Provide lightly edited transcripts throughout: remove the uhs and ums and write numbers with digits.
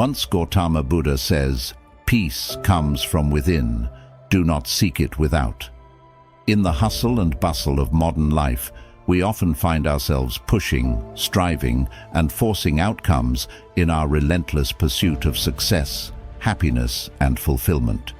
Once Gautama Buddha says, "Peace comes from within, do not seek it without." In the hustle and bustle of modern life, we often find ourselves pushing, striving, and forcing outcomes in our relentless pursuit of success, happiness, and fulfillment.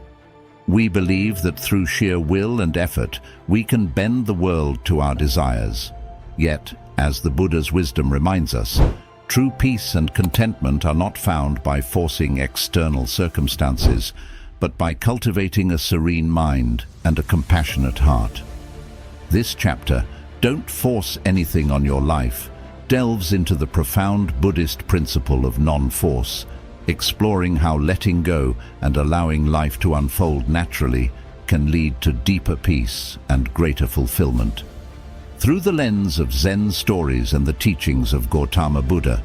We believe that through sheer will and effort, we can bend the world to our desires. Yet, as the Buddha's wisdom reminds us, true peace and contentment are not found by forcing external circumstances, but by cultivating a serene mind and a compassionate heart. This chapter, "Don't Force Anything on Your Life," delves into the profound Buddhist principle of non-force, exploring how letting go and allowing life to unfold naturally can lead to deeper peace and greater fulfillment. Through the lens of Zen stories and the teachings of Gautama Buddha,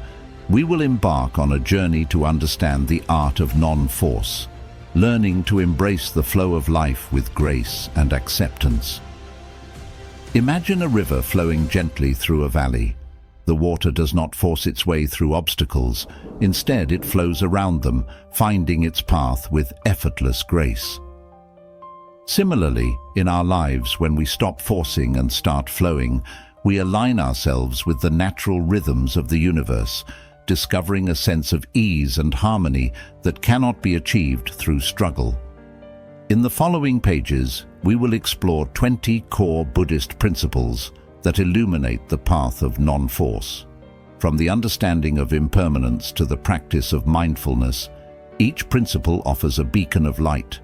we will embark on a journey to understand the art of non-force, learning to embrace the flow of life with grace and acceptance. Imagine a river flowing gently through a valley. The water does not force its way through obstacles. Instead, it flows around them, finding its path with effortless grace. Similarly, in our lives, when we stop forcing and start flowing, we align ourselves with the natural rhythms of the universe, discovering a sense of ease and harmony that cannot be achieved through struggle. In the following pages, we will explore 20 core Buddhist principles that illuminate the path of non-force. From the understanding of impermanence to the practice of mindfulness, each principle offers a beacon of light,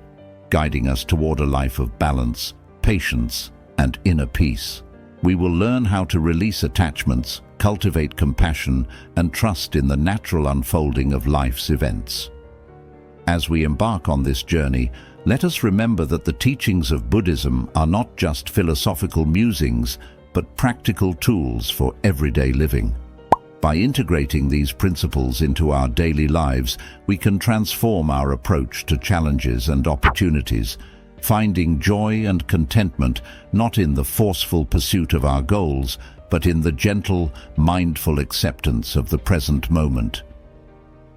guiding us toward a life of balance, patience, and inner peace. We will learn how to release attachments, cultivate compassion, and trust in the natural unfolding of life's events. As we embark on this journey, let us remember that the teachings of Buddhism are not just philosophical musings, but practical tools for everyday living. By integrating these principles into our daily lives, we can transform our approach to challenges and opportunities, finding joy and contentment not in the forceful pursuit of our goals, but in the gentle, mindful acceptance of the present moment.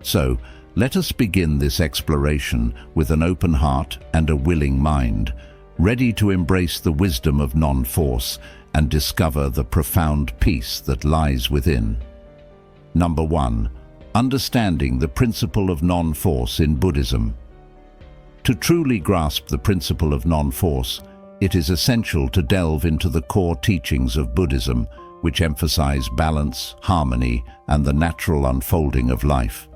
So, let us begin this exploration with an open heart and a willing mind, ready to embrace the wisdom of non-force and discover the profound peace that lies within. Number 1. Understanding the principle of non-force in Buddhism. To truly grasp the principle of non-force, it is essential to delve into the core teachings of Buddhism, which emphasize balance, harmony, and the natural unfolding of life.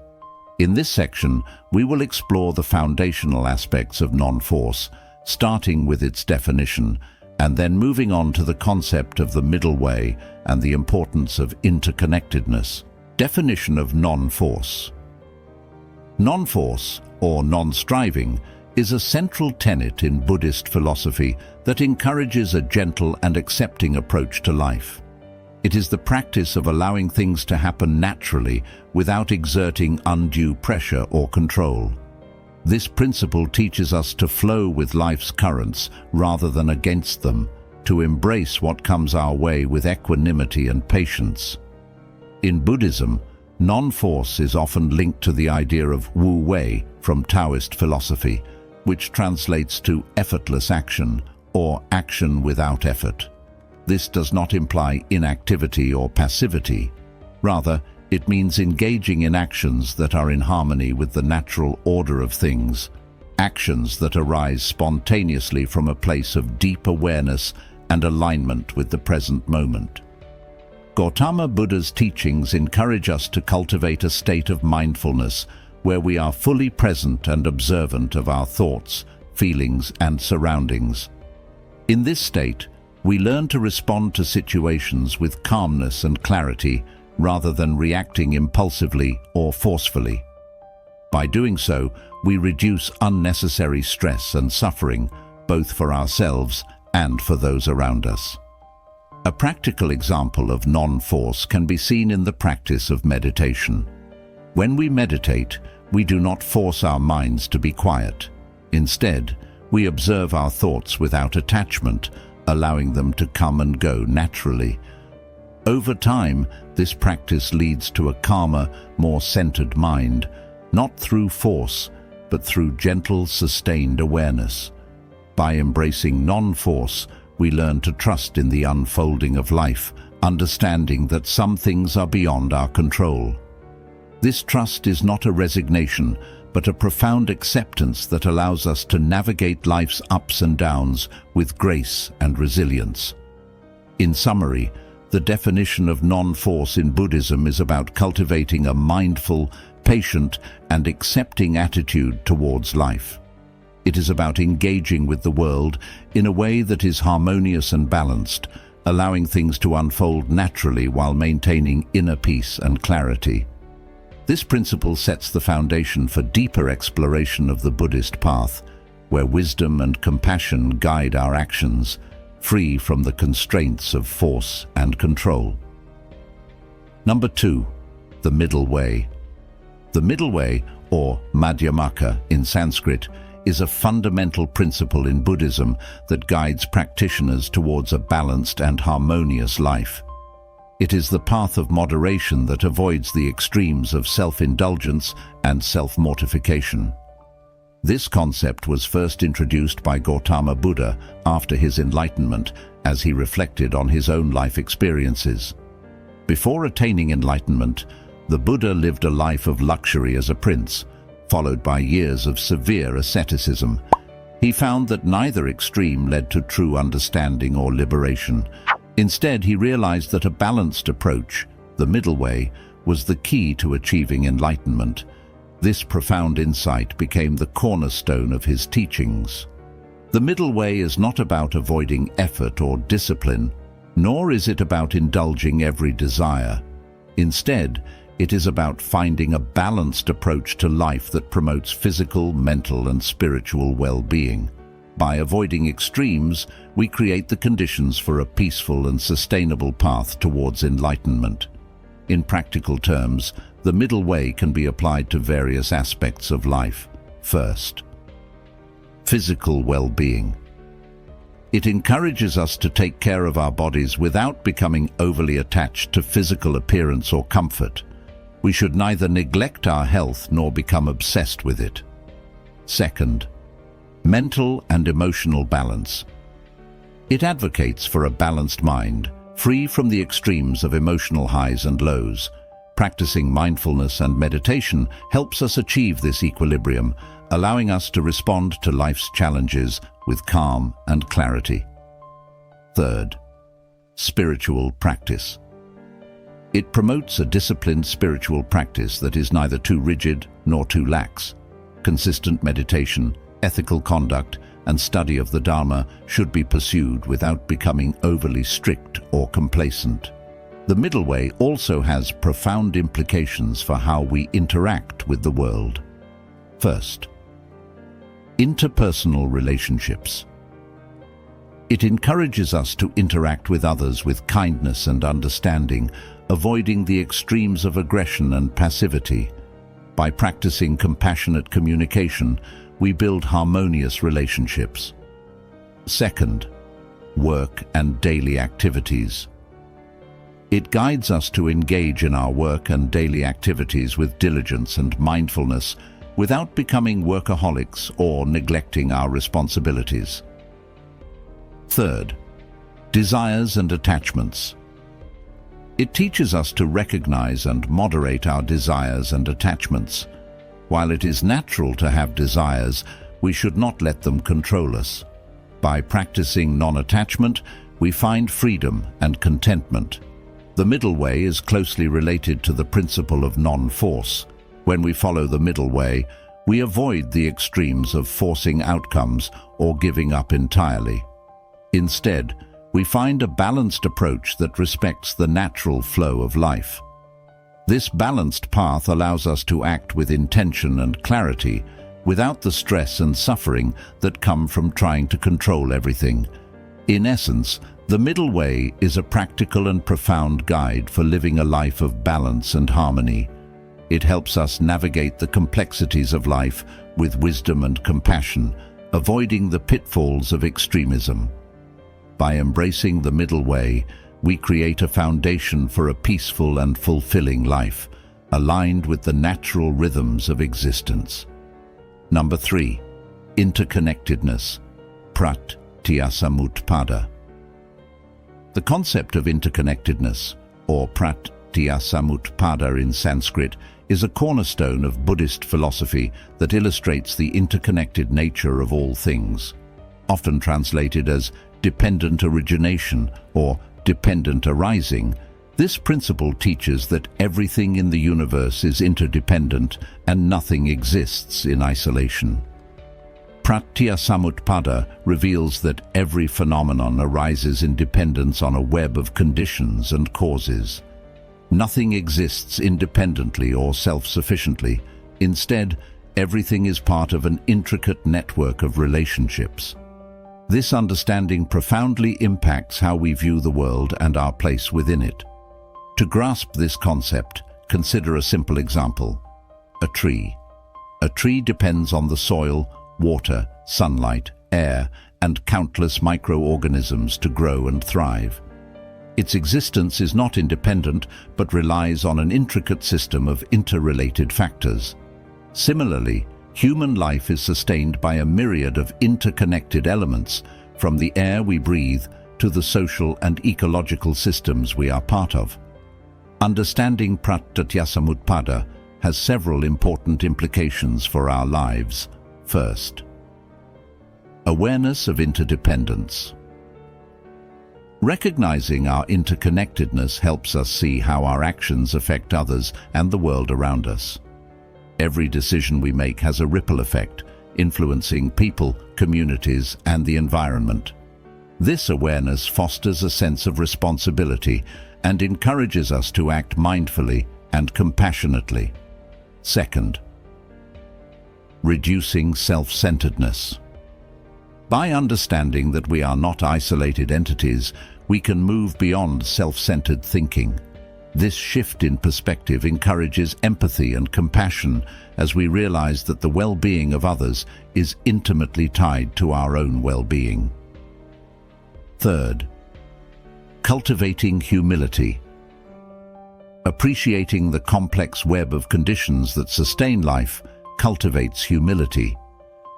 In this section, we will explore the foundational aspects of non-force, starting with its definition, and then moving on to the concept of the middle way and the importance of interconnectedness. Definition of non-force. Non-force, or non-striving, is a central tenet in Buddhist philosophy that encourages a gentle and accepting approach to life. It is the practice of allowing things to happen naturally without exerting undue pressure or control. This principle teaches us to flow with life's currents rather than against them, to embrace what comes our way with equanimity and patience. In Buddhism, non-force is often linked to the idea of Wu Wei from Taoist philosophy, which translates to effortless action or action without effort. This does not imply inactivity or passivity. Rather, it means engaging in actions that are in harmony with the natural order of things, actions that arise spontaneously from a place of deep awareness and alignment with the present moment. Gautama Buddha's teachings encourage us to cultivate a state of mindfulness where we are fully present and observant of our thoughts, feelings, and surroundings. In this state, we learn to respond to situations with calmness and clarity, rather than reacting impulsively or forcefully. By doing so, we reduce unnecessary stress and suffering, both for ourselves and for those around us. A practical example of non-force can be seen in the practice of meditation. When we meditate, we do not force our minds to be quiet. Instead, we observe our thoughts without attachment, allowing them to come and go naturally. Over time, this practice leads to a calmer, more centered mind, not through force, but through gentle, sustained awareness. By embracing non-force, we learn to trust in the unfolding of life, understanding that some things are beyond our control. This trust is not a resignation, but a profound acceptance that allows us to navigate life's ups and downs with grace and resilience. In summary, the definition of non-force in Buddhism is about cultivating a mindful, patient, and accepting attitude towards life. It is about engaging with the world in a way that is harmonious and balanced, allowing things to unfold naturally while maintaining inner peace and clarity. This principle sets the foundation for deeper exploration of the Buddhist path, where wisdom and compassion guide our actions, free from the constraints of force and control. Number 2. The middle way. The middle way, or Madhyamaka in Sanskrit, is a fundamental principle in Buddhism that guides practitioners towards a balanced and harmonious life. It is the path of moderation that avoids the extremes of self-indulgence and self-mortification. This concept was first introduced by Gautama Buddha after his enlightenment, as he reflected on his own life experiences. Before attaining enlightenment, the Buddha lived a life of luxury as a prince, followed by years of severe asceticism. He found that neither extreme led to true understanding or liberation. Instead, he realized that a balanced approach, the middle way, was the key to achieving enlightenment. This profound insight became the cornerstone of his teachings. The middle way is not about avoiding effort or discipline, nor is it about indulging every desire. Instead, it is about finding a balanced approach to life that promotes physical, mental, and spiritual well-being. By avoiding extremes, we create the conditions for a peaceful and sustainable path towards enlightenment. In practical terms, the middle way can be applied to various aspects of life. First, physical well-being. It encourages us to take care of our bodies without becoming overly attached to physical appearance or comfort. We should neither neglect our health nor become obsessed with it. Second, mental and emotional balance. It advocates for a balanced mind, free from the extremes of emotional highs and lows. Practicing mindfulness and meditation helps us achieve this equilibrium, allowing us to respond to life's challenges with calm and clarity. Third, spiritual practice. It promotes a disciplined spiritual practice that is neither too rigid nor too lax. Consistent meditation, ethical conduct, and study of the Dharma should be pursued without becoming overly strict or complacent. The middle way also has profound implications for how we interact with the world. First, interpersonal relationships. It encourages us to interact with others with kindness and understanding, avoiding the extremes of aggression and passivity. By practicing compassionate communication, we build harmonious relationships. Second, work and daily activities. It guides us to engage in our work and daily activities with diligence and mindfulness without becoming workaholics or neglecting our responsibilities. Third, desires and attachments. It teaches us to recognize and moderate our desires and attachments. While it is natural to have desires, we should not let them control us. By practicing non-attachment, we find freedom and contentment. The middle way is closely related to the principle of non-force. When we follow the middle way, we avoid the extremes of forcing outcomes or giving up entirely. Instead, we find a balanced approach that respects the natural flow of life. This balanced path allows us to act with intention and clarity, without the stress and suffering that come from trying to control everything. In essence, the middle way is a practical and profound guide for living a life of balance and harmony. It helps us navigate the complexities of life with wisdom and compassion, avoiding the pitfalls of extremism. By embracing the middle way, we create a foundation for a peaceful and fulfilling life, aligned with the natural rhythms of existence. Number 3. Interconnectedness, pratyasamutpada. The concept of interconnectedness, or pratyasamutpada in Sanskrit, is a cornerstone of Buddhist philosophy that illustrates the interconnected nature of all things. Often translated as dependent origination or dependent arising, this principle teaches that everything in the universe is interdependent and nothing exists in isolation. Pratyasamutpada reveals that every phenomenon arises in dependence on a web of conditions and causes. Nothing exists independently or self-sufficiently. Instead, everything is part of an intricate network of relationships. This understanding profoundly impacts how we view the world and our place within it. To grasp this concept, consider a simple example: a tree. A tree depends on the soil, water, sunlight, air, and countless microorganisms to grow and thrive. Its existence is not independent, but relies on an intricate system of interrelated factors. Similarly, human life is sustained by a myriad of interconnected elements, from the air we breathe to the social and ecological systems we are part of. Understanding pratyasamutpada has several important implications for our lives. First, awareness of interdependence. Recognizing our interconnectedness helps us see how our actions affect others and the world around us. Every decision we make has a ripple effect, influencing people, communities, and the environment. This awareness fosters a sense of responsibility and encourages us to act mindfully and compassionately. Second, reducing self-centeredness. By understanding that we are not isolated entities, we can move beyond self-centered thinking. This shift in perspective encourages empathy and compassion as we realize that the well-being of others is intimately tied to our own well-being. Third, cultivating humility. Appreciating the complex web of conditions that sustain life cultivates humility.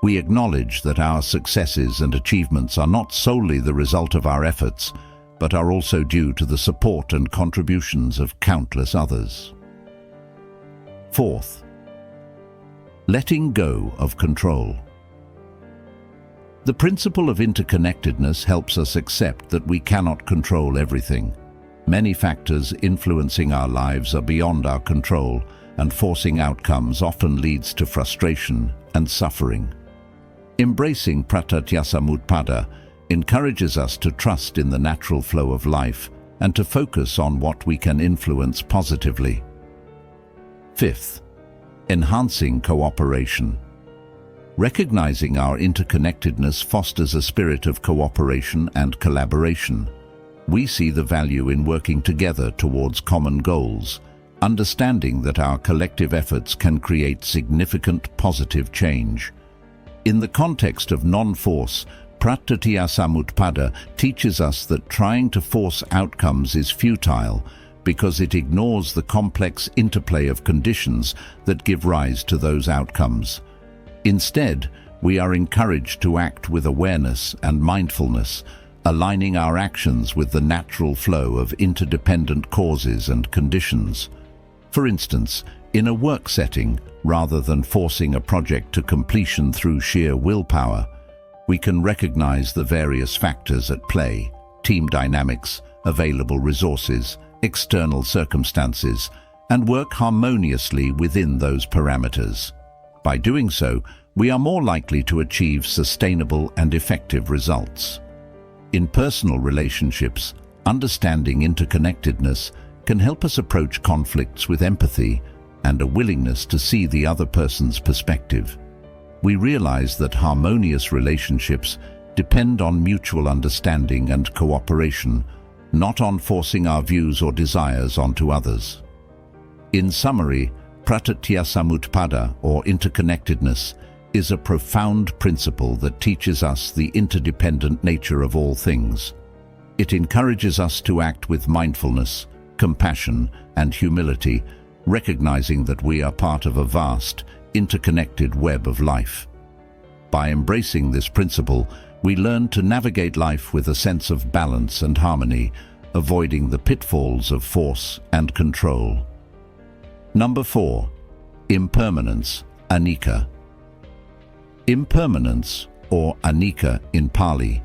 We acknowledge that our successes and achievements are not solely the result of our efforts, but are also due to the support and contributions of countless others. Fourth, letting go of control. The principle of interconnectedness helps us accept that we cannot control everything. Many factors influencing our lives are beyond our control, and forcing outcomes often leads to frustration and suffering. Embracing pratyasamutpada encourages us to trust in the natural flow of life and to focus on what we can influence positively. Fifth, enhancing cooperation. Recognizing our interconnectedness fosters a spirit of cooperation and collaboration. We see the value in working together towards common goals, understanding that our collective efforts can create significant positive change. In the context of non-force, pratyasamutpada teaches us that trying to force outcomes is futile because it ignores the complex interplay of conditions that give rise to those outcomes. Instead, we are encouraged to act with awareness and mindfulness, aligning our actions with the natural flow of interdependent causes and conditions. For instance, in a work setting, rather than forcing a project to completion through sheer willpower, we can recognize the various factors at play: team dynamics, available resources, external circumstances, and work harmoniously within those parameters. By doing so, we are more likely to achieve sustainable and effective results. In personal relationships, understanding interconnectedness can help us approach conflicts with empathy and a willingness to see the other person's perspective. We realize that harmonious relationships depend on mutual understanding and cooperation, not on forcing our views or desires onto others. In summary, pratyasamutpada, or interconnectedness, is a profound principle that teaches us the interdependent nature of all things. It encourages us to act with mindfulness, compassion, and humility, recognizing that we are part of a vast, interconnected web of life. By embracing this principle, we learn to navigate life with a sense of balance and harmony, avoiding the pitfalls of force and control. Number 4. Impermanence, anicca. Impermanence, or anicca in Pali,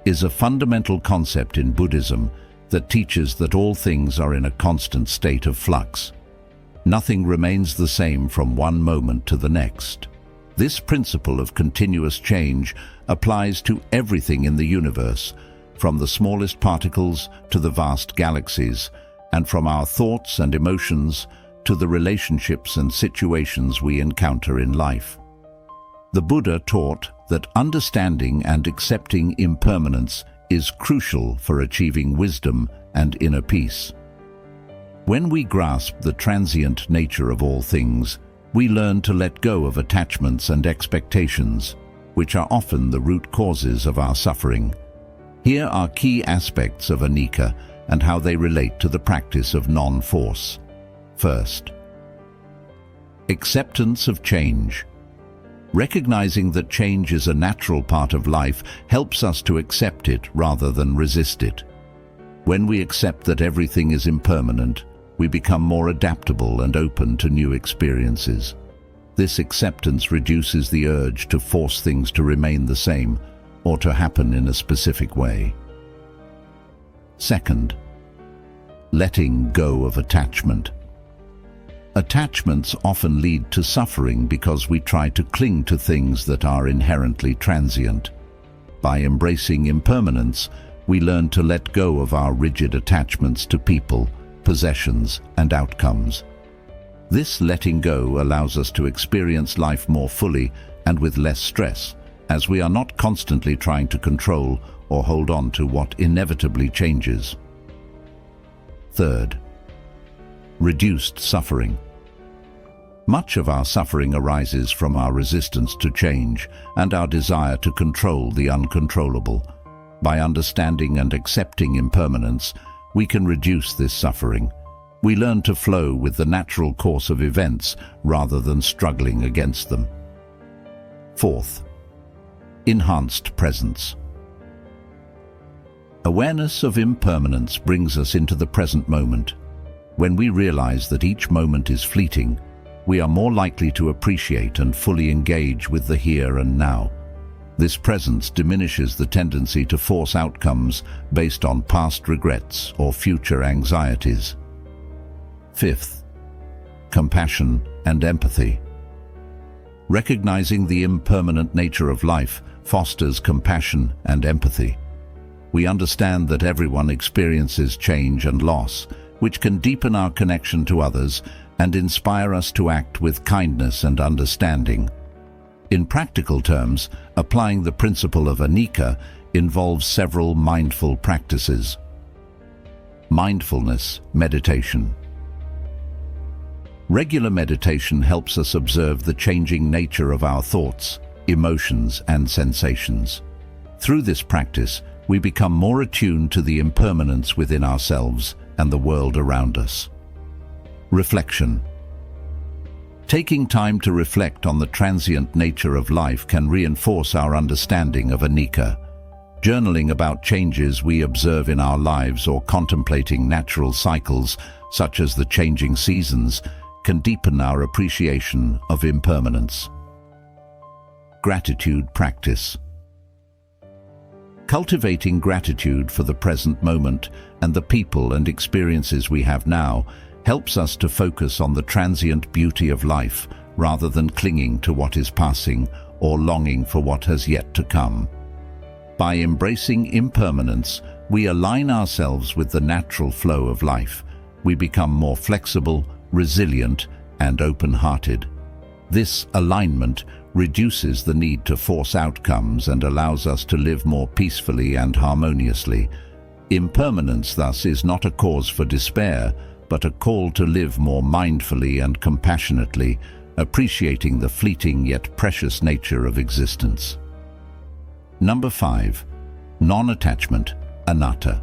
is a fundamental concept in Buddhism that teaches that all things are in a constant state of flux. Nothing remains the same from one moment to the next. This principle of continuous change applies to everything in the universe, from the smallest particles to the vast galaxies, and from our thoughts and emotions to the relationships and situations we encounter in life. The Buddha taught that understanding and accepting impermanence is crucial for achieving wisdom and inner peace. When we grasp the transient nature of all things, we learn to let go of attachments and expectations, which are often the root causes of our suffering. Here are key aspects of anicca and how they relate to the practice of non-force. First, acceptance of change. Recognizing that change is a natural part of life helps us to accept it rather than resist it. When we accept that everything is impermanent, we become more adaptable and open to new experiences. This acceptance reduces the urge to force things to remain the same or to happen in a specific way. Second, letting go of attachment. Attachments often lead to suffering because we try to cling to things that are inherently transient. By embracing impermanence, we learn to let go of our rigid attachments to people, possessions, and outcomes. This letting go allows us to experience life more fully and with less stress, as we are not constantly trying to control or hold on to what inevitably changes. Third, reduced suffering. Much of our suffering arises from our resistance to change and our desire to control the uncontrollable. By understanding and accepting impermanence, we can reduce this suffering. We learn to flow with the natural course of events rather than struggling against them. Fourth, enhanced presence. Awareness of impermanence brings us into the present moment. When we realize that each moment is fleeting, we are more likely to appreciate and fully engage with the here and now. This presence diminishes the tendency to force outcomes based on past regrets or future anxieties. Fifth, compassion and empathy. Recognizing the impermanent nature of life fosters compassion and empathy. We understand that everyone experiences change and loss, which can deepen our connection to others and inspire us to act with kindness and understanding. In practical terms, applying the principle of anicca involves several mindful practices. Mindfulness meditation. Regular meditation helps us observe the changing nature of our thoughts, emotions, and sensations. Through this practice, we become more attuned to the impermanence within ourselves and the world around us. Reflection. Taking time to reflect on the transient nature of life can reinforce our understanding of anicca. Journaling about changes we observe in our lives or contemplating natural cycles, such as the changing seasons, can deepen our appreciation of impermanence. Gratitude practice. Cultivating gratitude for the present moment and the people and experiences we have now helps us to focus on the transient beauty of life rather than clinging to what is passing or longing for what has yet to come. By embracing impermanence, we align ourselves with the natural flow of life. We become more flexible, resilient, and open-hearted. This alignment reduces the need to force outcomes and allows us to live more peacefully and harmoniously. Impermanence, thus, is not a cause for despair, but a call to live more mindfully and compassionately, appreciating the fleeting yet precious nature of existence. Number 5. Non-attachment, anatta.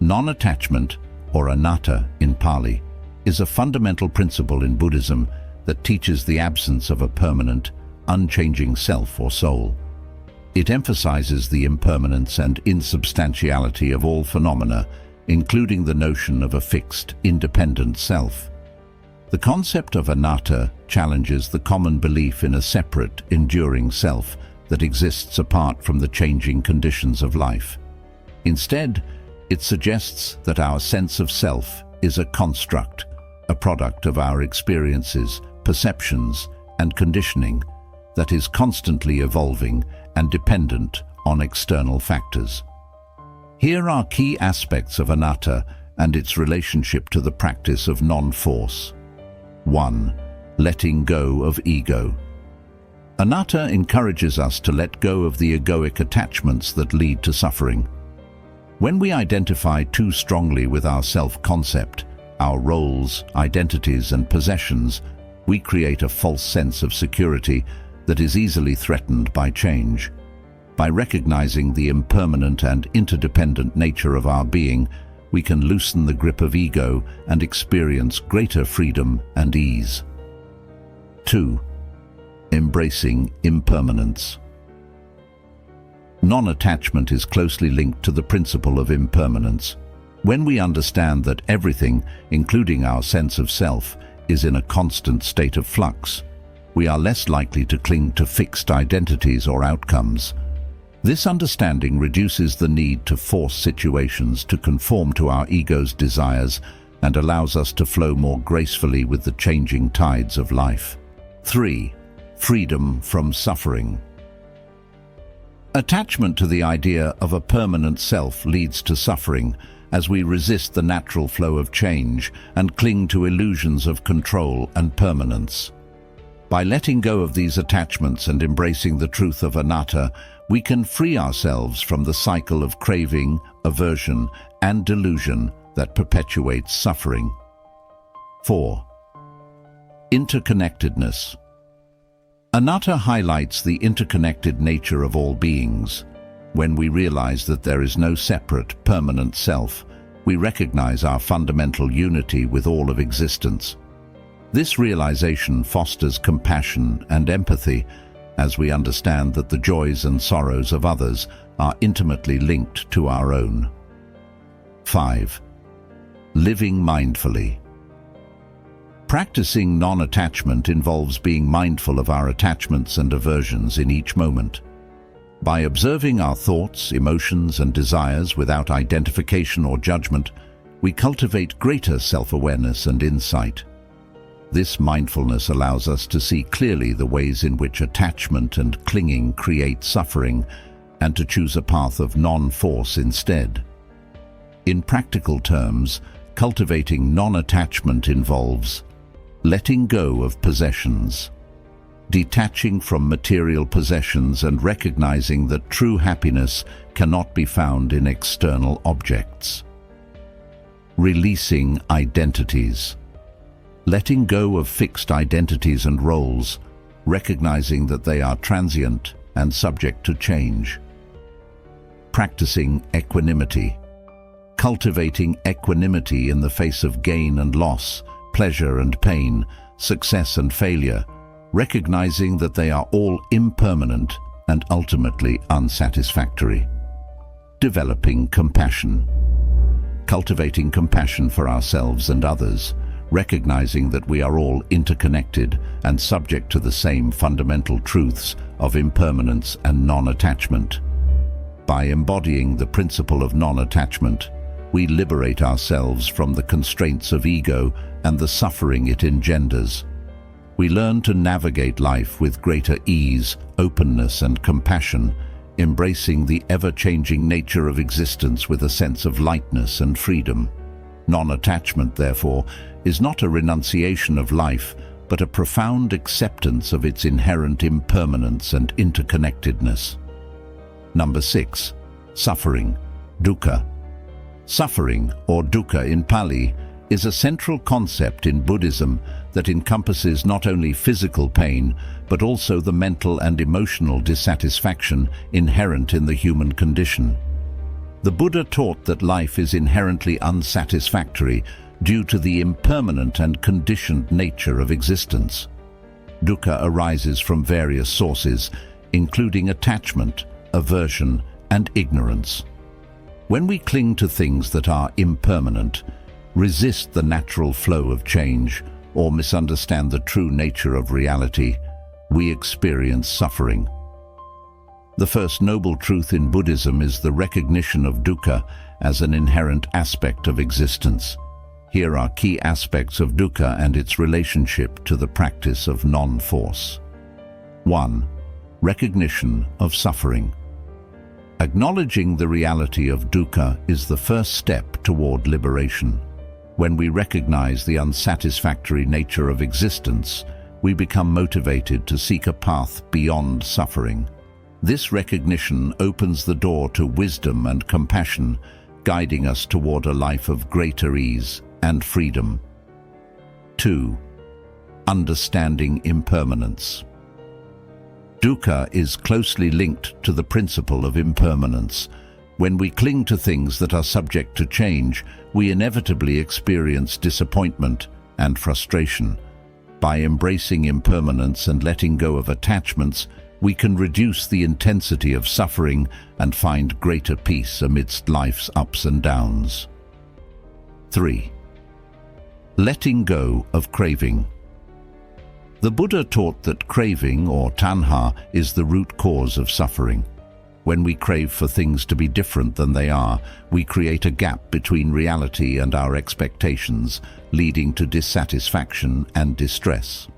Non-attachment, or anatta in Pali, is a fundamental principle in Buddhism that teaches the absence of a permanent, unchanging self or soul. It emphasizes the impermanence and insubstantiality of all phenomena, including the notion of a fixed, independent self. The concept of anatta challenges the common belief in a separate, enduring self that exists apart from the changing conditions of life. Instead, it suggests that our sense of self is a construct, a product of our experiences, perceptions, and conditioning that is constantly evolving and dependent on external factors. Here are key aspects of anatta and its relationship to the practice of non-force. 1. Letting go of ego. Anatta encourages us to let go of the egoic attachments that lead to suffering. When we identify too strongly with our self-concept, our roles, identities, and possessions, we create a false sense of security that is easily threatened by change. By recognizing the impermanent and interdependent nature of our being, we can loosen the grip of ego and experience greater freedom and ease. 2. Embracing impermanence. Non-attachment is closely linked to the principle of impermanence. When we understand that everything, including our sense of self, is in a constant state of flux, we are less likely to cling to fixed identities or outcomes. This understanding reduces the need to force situations to conform to our ego's desires and allows us to flow more gracefully with the changing tides of life. 3. Freedom from suffering. Attachment to the idea of a permanent self leads to suffering as we resist the natural flow of change and cling to illusions of control and permanence. By letting go of these attachments and embracing the truth of anatta, we can free ourselves from the cycle of craving, aversion, and delusion that perpetuates suffering. 4. Interconnectedness. Anatta highlights the interconnected nature of all beings. When we realize that there is no separate, permanent self, we recognize our fundamental unity with all of existence. This realization fosters compassion and empathy as we understand that the joys and sorrows of others are intimately linked to our own. 5. Living mindfully. Practicing non-attachment involves being mindful of our attachments and aversions in each moment. By observing our thoughts, emotions, and desires without identification or judgment, we cultivate greater self-awareness and insight. This mindfulness allows us to see clearly the ways in which attachment and clinging create suffering and to choose a path of non-force instead. In practical terms, cultivating non-attachment involves letting go of possessions, detaching from material possessions and recognizing that true happiness cannot be found in external objects. Releasing identities. Letting go of fixed identities and roles, recognizing that they are transient and subject to change. Practicing equanimity. Cultivating equanimity in the face of gain and loss, pleasure and pain, success and failure, recognizing that they are all impermanent and ultimately unsatisfactory. Developing compassion. Cultivating compassion for ourselves and others, recognizing that we are all interconnected and subject to the same fundamental truths of impermanence and non-attachment. By embodying the principle of non-attachment, we liberate ourselves from the constraints of ego and the suffering it engenders. We learn to navigate life with greater ease, openness, and compassion, embracing the ever-changing nature of existence with a sense of lightness and freedom. Non-attachment, therefore, is not a renunciation of life, but a profound acceptance of its inherent impermanence and interconnectedness. Number 6. Suffering, dukkha. Suffering, or dukkha in Pali, is a central concept in Buddhism that encompasses not only physical pain, but also the mental and emotional dissatisfaction inherent in the human condition. The Buddha taught that life is inherently unsatisfactory due to the impermanent and conditioned nature of existence. Dukkha arises from various sources, including attachment, aversion, and ignorance. When we cling to things that are impermanent, resist the natural flow of change, or misunderstand the true nature of reality, we experience suffering. The first noble truth in Buddhism is the recognition of dukkha as an inherent aspect of existence. Here are key aspects of dukkha and its relationship to the practice of non-force. 1. Recognition of suffering. Acknowledging the reality of dukkha is the first step toward liberation. When we recognize the unsatisfactory nature of existence, we become motivated to seek a path beyond suffering. This recognition opens the door to wisdom and compassion, guiding us toward a life of greater ease and freedom. 2. Understanding impermanence. Dukkha is closely linked to the principle of impermanence. When we cling to things that are subject to change, we inevitably experience disappointment and frustration. By embracing impermanence and letting go of attachments, we can reduce the intensity of suffering and find greater peace amidst life's ups and downs. 3. Letting go of craving. The Buddha taught that craving, or tanha, is the root cause of suffering. When we crave for things to be different than they are, we create a gap between reality and our expectations, leading to dissatisfaction and distress.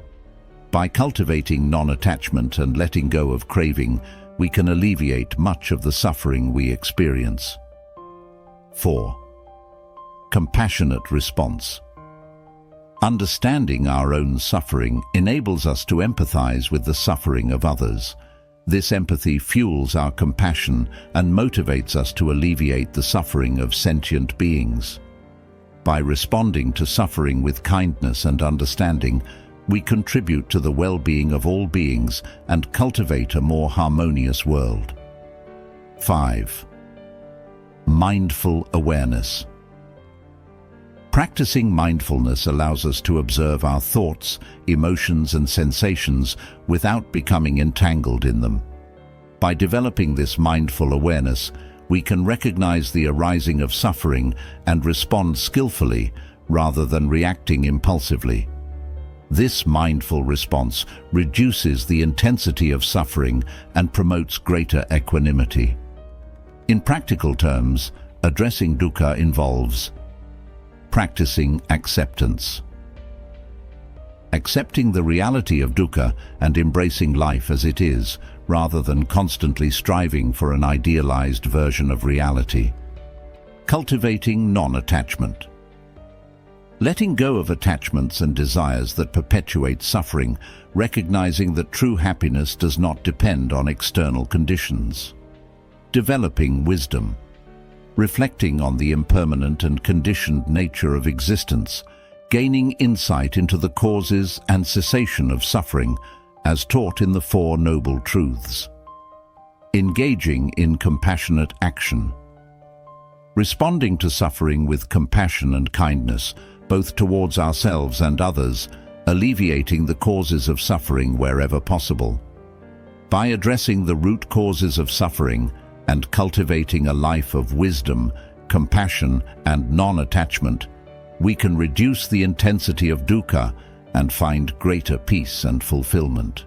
By cultivating non-attachment and letting go of craving, we can alleviate much of the suffering we experience. 4. Compassionate response. Understanding our own suffering enables us to empathize with the suffering of others. This empathy fuels our compassion and motivates us to alleviate the suffering of sentient beings. By responding to suffering with kindness and understanding, we contribute to the well-being of all beings and cultivate a more harmonious world. 5. Mindful awareness. Practicing mindfulness allows us to observe our thoughts, emotions, and sensations without becoming entangled in them. By developing this mindful awareness, we can recognize the arising of suffering and respond skillfully rather than reacting impulsively. This mindful response reduces the intensity of suffering and promotes greater equanimity. In practical terms, addressing dukkha involves practicing acceptance. Accepting the reality of dukkha and embracing life as it is, rather than constantly striving for an idealized version of reality. Cultivating non-attachment. Letting go of attachments and desires that perpetuate suffering, recognizing that true happiness does not depend on external conditions. Developing wisdom. Reflecting on the impermanent and conditioned nature of existence, gaining insight into the causes and cessation of suffering, as taught in the Four Noble Truths. Engaging in compassionate action. Responding to suffering with compassion and kindness, both towards ourselves and others, alleviating the causes of suffering wherever possible. By addressing the root causes of suffering and cultivating a life of wisdom, compassion, and non-attachment, we can reduce the intensity of dukkha and find greater peace and fulfillment.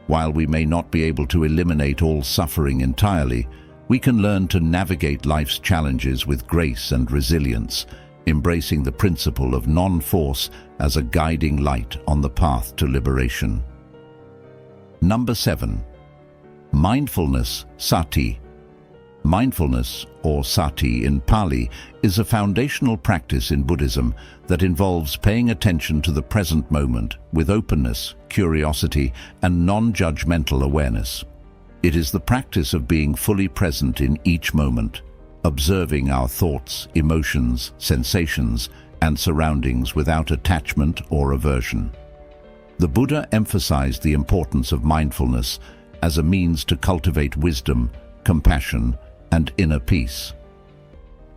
While we may not be able to eliminate all suffering entirely, we can learn to navigate life's challenges with grace and resilience, embracing the principle of non-force as a guiding light on the path to liberation. Number 7. Mindfulness, sati. Mindfulness, or sati in Pali, is a foundational practice in Buddhism that involves paying attention to the present moment with openness, curiosity, and non-judgmental awareness. It is the practice of being fully present in each moment, observing our thoughts, emotions, sensations, and surroundings without attachment or aversion. The Buddha emphasized the importance of mindfulness as a means to cultivate wisdom, compassion, and inner peace.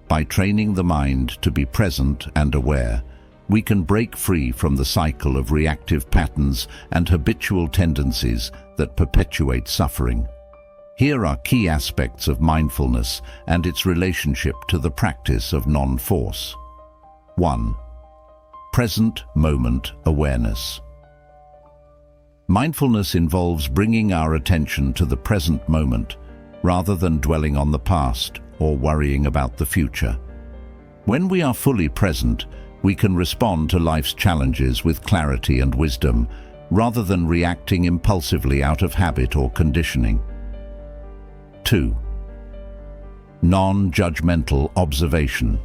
By training the mind to be present and aware, we can break free from the cycle of reactive patterns and habitual tendencies that perpetuate suffering. Here are key aspects of mindfulness and its relationship to the practice of non-force. 1. Present moment awareness. Mindfulness involves bringing our attention to the present moment rather than dwelling on the past or worrying about the future. When we are fully present, we can respond to life's challenges with clarity and wisdom, rather than reacting impulsively out of habit or conditioning. 2. Non-judgmental observation.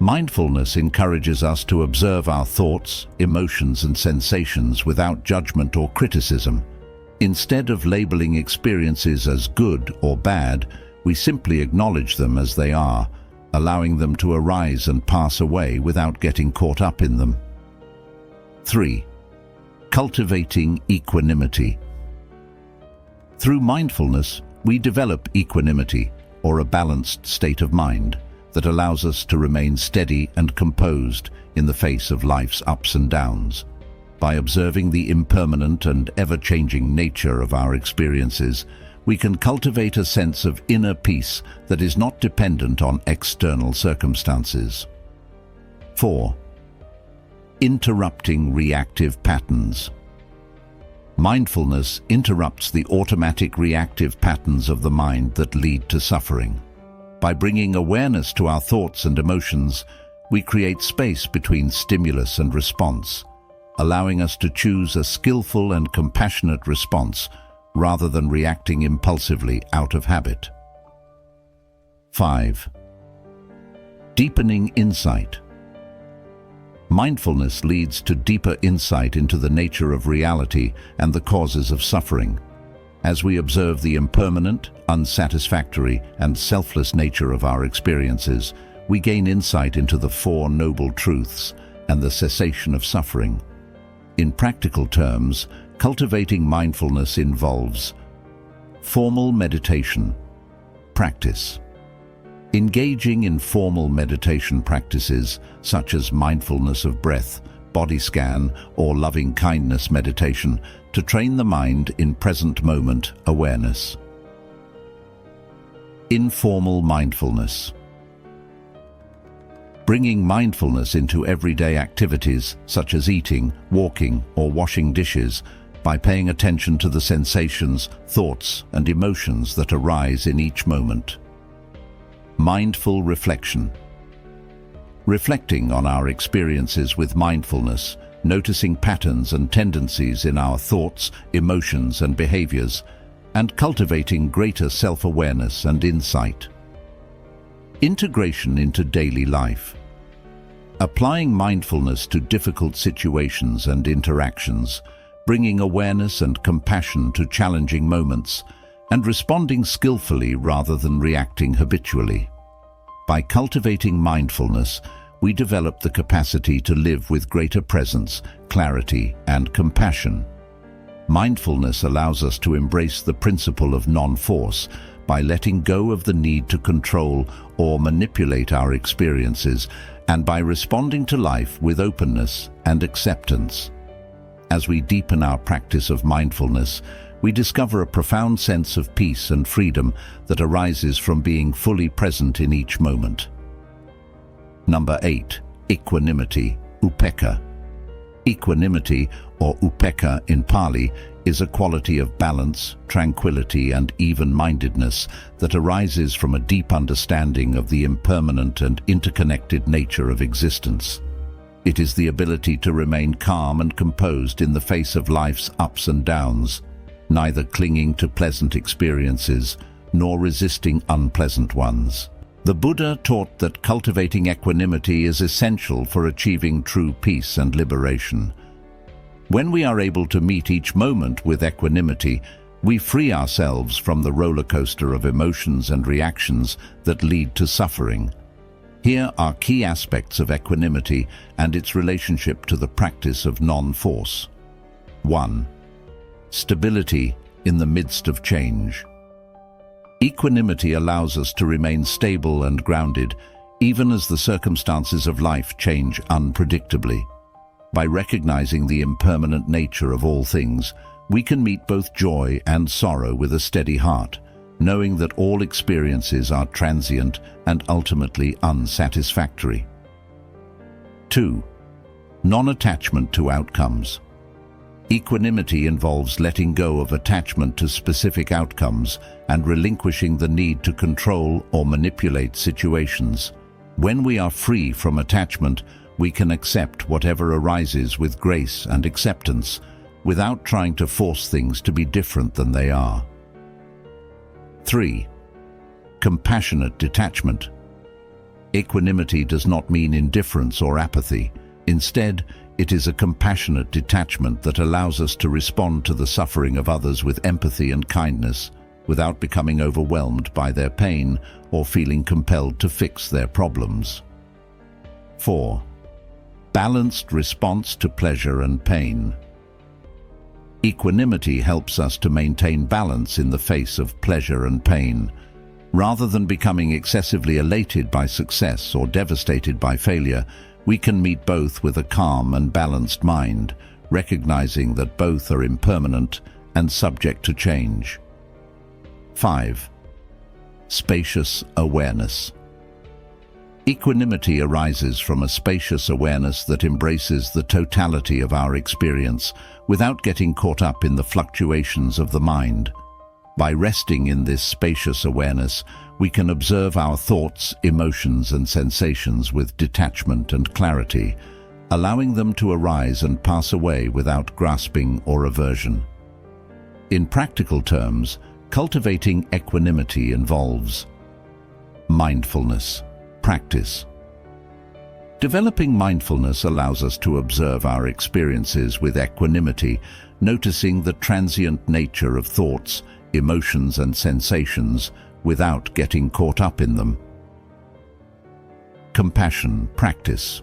Mindfulness encourages us to observe our thoughts, emotions, and sensations without judgment or criticism. Instead of labeling experiences as good or bad, we simply acknowledge them as they are, allowing them to arise and pass away without getting caught up in them. 3. Cultivating equanimity. Through mindfulness, we develop equanimity, or a balanced state of mind, that allows us to remain steady and composed in the face of life's ups and downs. By observing the impermanent and ever-changing nature of our experiences, we can cultivate a sense of inner peace that is not dependent on external circumstances. 4. Interrupting reactive patterns. Mindfulness interrupts the automatic reactive patterns of the mind that lead to suffering. By bringing awareness to our thoughts and emotions, we create space between stimulus and response, allowing us to choose a skillful and compassionate response rather than reacting impulsively out of habit. 5. Deepening insight. Mindfulness leads to deeper insight into the nature of reality and the causes of suffering. As we observe the impermanent, unsatisfactory, and selfless nature of our experiences, we gain insight into the Four Noble Truths and the cessation of suffering. In practical terms, cultivating mindfulness involves formal meditation practice. Engaging in formal meditation practices such as mindfulness of breath, body scan, or loving-kindness meditation to train the mind in present moment awareness. Informal mindfulness. Bringing mindfulness into everyday activities such as eating, walking, or washing dishes by paying attention to the sensations, thoughts, and emotions that arise in each moment. Mindful reflection. Reflecting on our experiences with mindfulness, noticing patterns and tendencies in our thoughts, emotions, and behaviors, and cultivating greater self-awareness and insight. Integration into daily life. Applying mindfulness to difficult situations and interactions, bringing awareness and compassion to challenging moments, and responding skillfully rather than reacting habitually. By cultivating mindfulness, we develop the capacity to live with greater presence, clarity, and compassion. Mindfulness allows us to embrace the principle of non-force by letting go of the need to control or manipulate our experiences, and by responding to life with openness and acceptance. As we deepen our practice of mindfulness, we discover a profound sense of peace and freedom that arises from being fully present in each moment. Number 8. Equanimity, upekkha. Equanimity, or upekkha in Pali, is a quality of balance, tranquility, and even-mindedness that arises from a deep understanding of the impermanent and interconnected nature of existence. It is the ability to remain calm and composed in the face of life's ups and downs, neither clinging to pleasant experiences nor resisting unpleasant ones. The Buddha taught that cultivating equanimity is essential for achieving true peace and liberation. When we are able to meet each moment with equanimity, we free ourselves from the roller coaster of emotions and reactions that lead to suffering. Here are key aspects of equanimity and its relationship to the practice of non-force. 1. Stability in the midst of change. Equanimity allows us to remain stable and grounded, even as the circumstances of life change unpredictably. By recognizing the impermanent nature of all things, we can meet both joy and sorrow with a steady heart, knowing that all experiences are transient and ultimately unsatisfactory. 2. Non-attachment to outcomes. Equanimity involves letting go of attachment to specific outcomes and relinquishing the need to control or manipulate situations. When we are free from attachment, we can accept whatever arises with grace and acceptance, without trying to force things to be different than they are. 3. Compassionate detachment. Equanimity does not mean indifference or apathy. Instead, it is a compassionate detachment that allows us to respond to the suffering of others with empathy and kindness, without becoming overwhelmed by their pain or feeling compelled to fix their problems. 4. Balanced response to pleasure and pain. Equanimity helps us to maintain balance in the face of pleasure and pain. Rather than becoming excessively elated by success or devastated by failure, we can meet both with a calm and balanced mind, recognizing that both are impermanent and subject to change. 5. Spacious awareness. Equanimity arises from a spacious awareness that embraces the totality of our experience without getting caught up in the fluctuations of the mind. By resting in this spacious awareness, we can observe our thoughts, emotions, and sensations with detachment and clarity, allowing them to arise and pass away without grasping or aversion. In practical terms, cultivating equanimity involves mindfulness practice. Developing mindfulness allows us to observe our experiences with equanimity, noticing the transient nature of thoughts, emotions, and sensations without getting caught up in them. Compassion practice.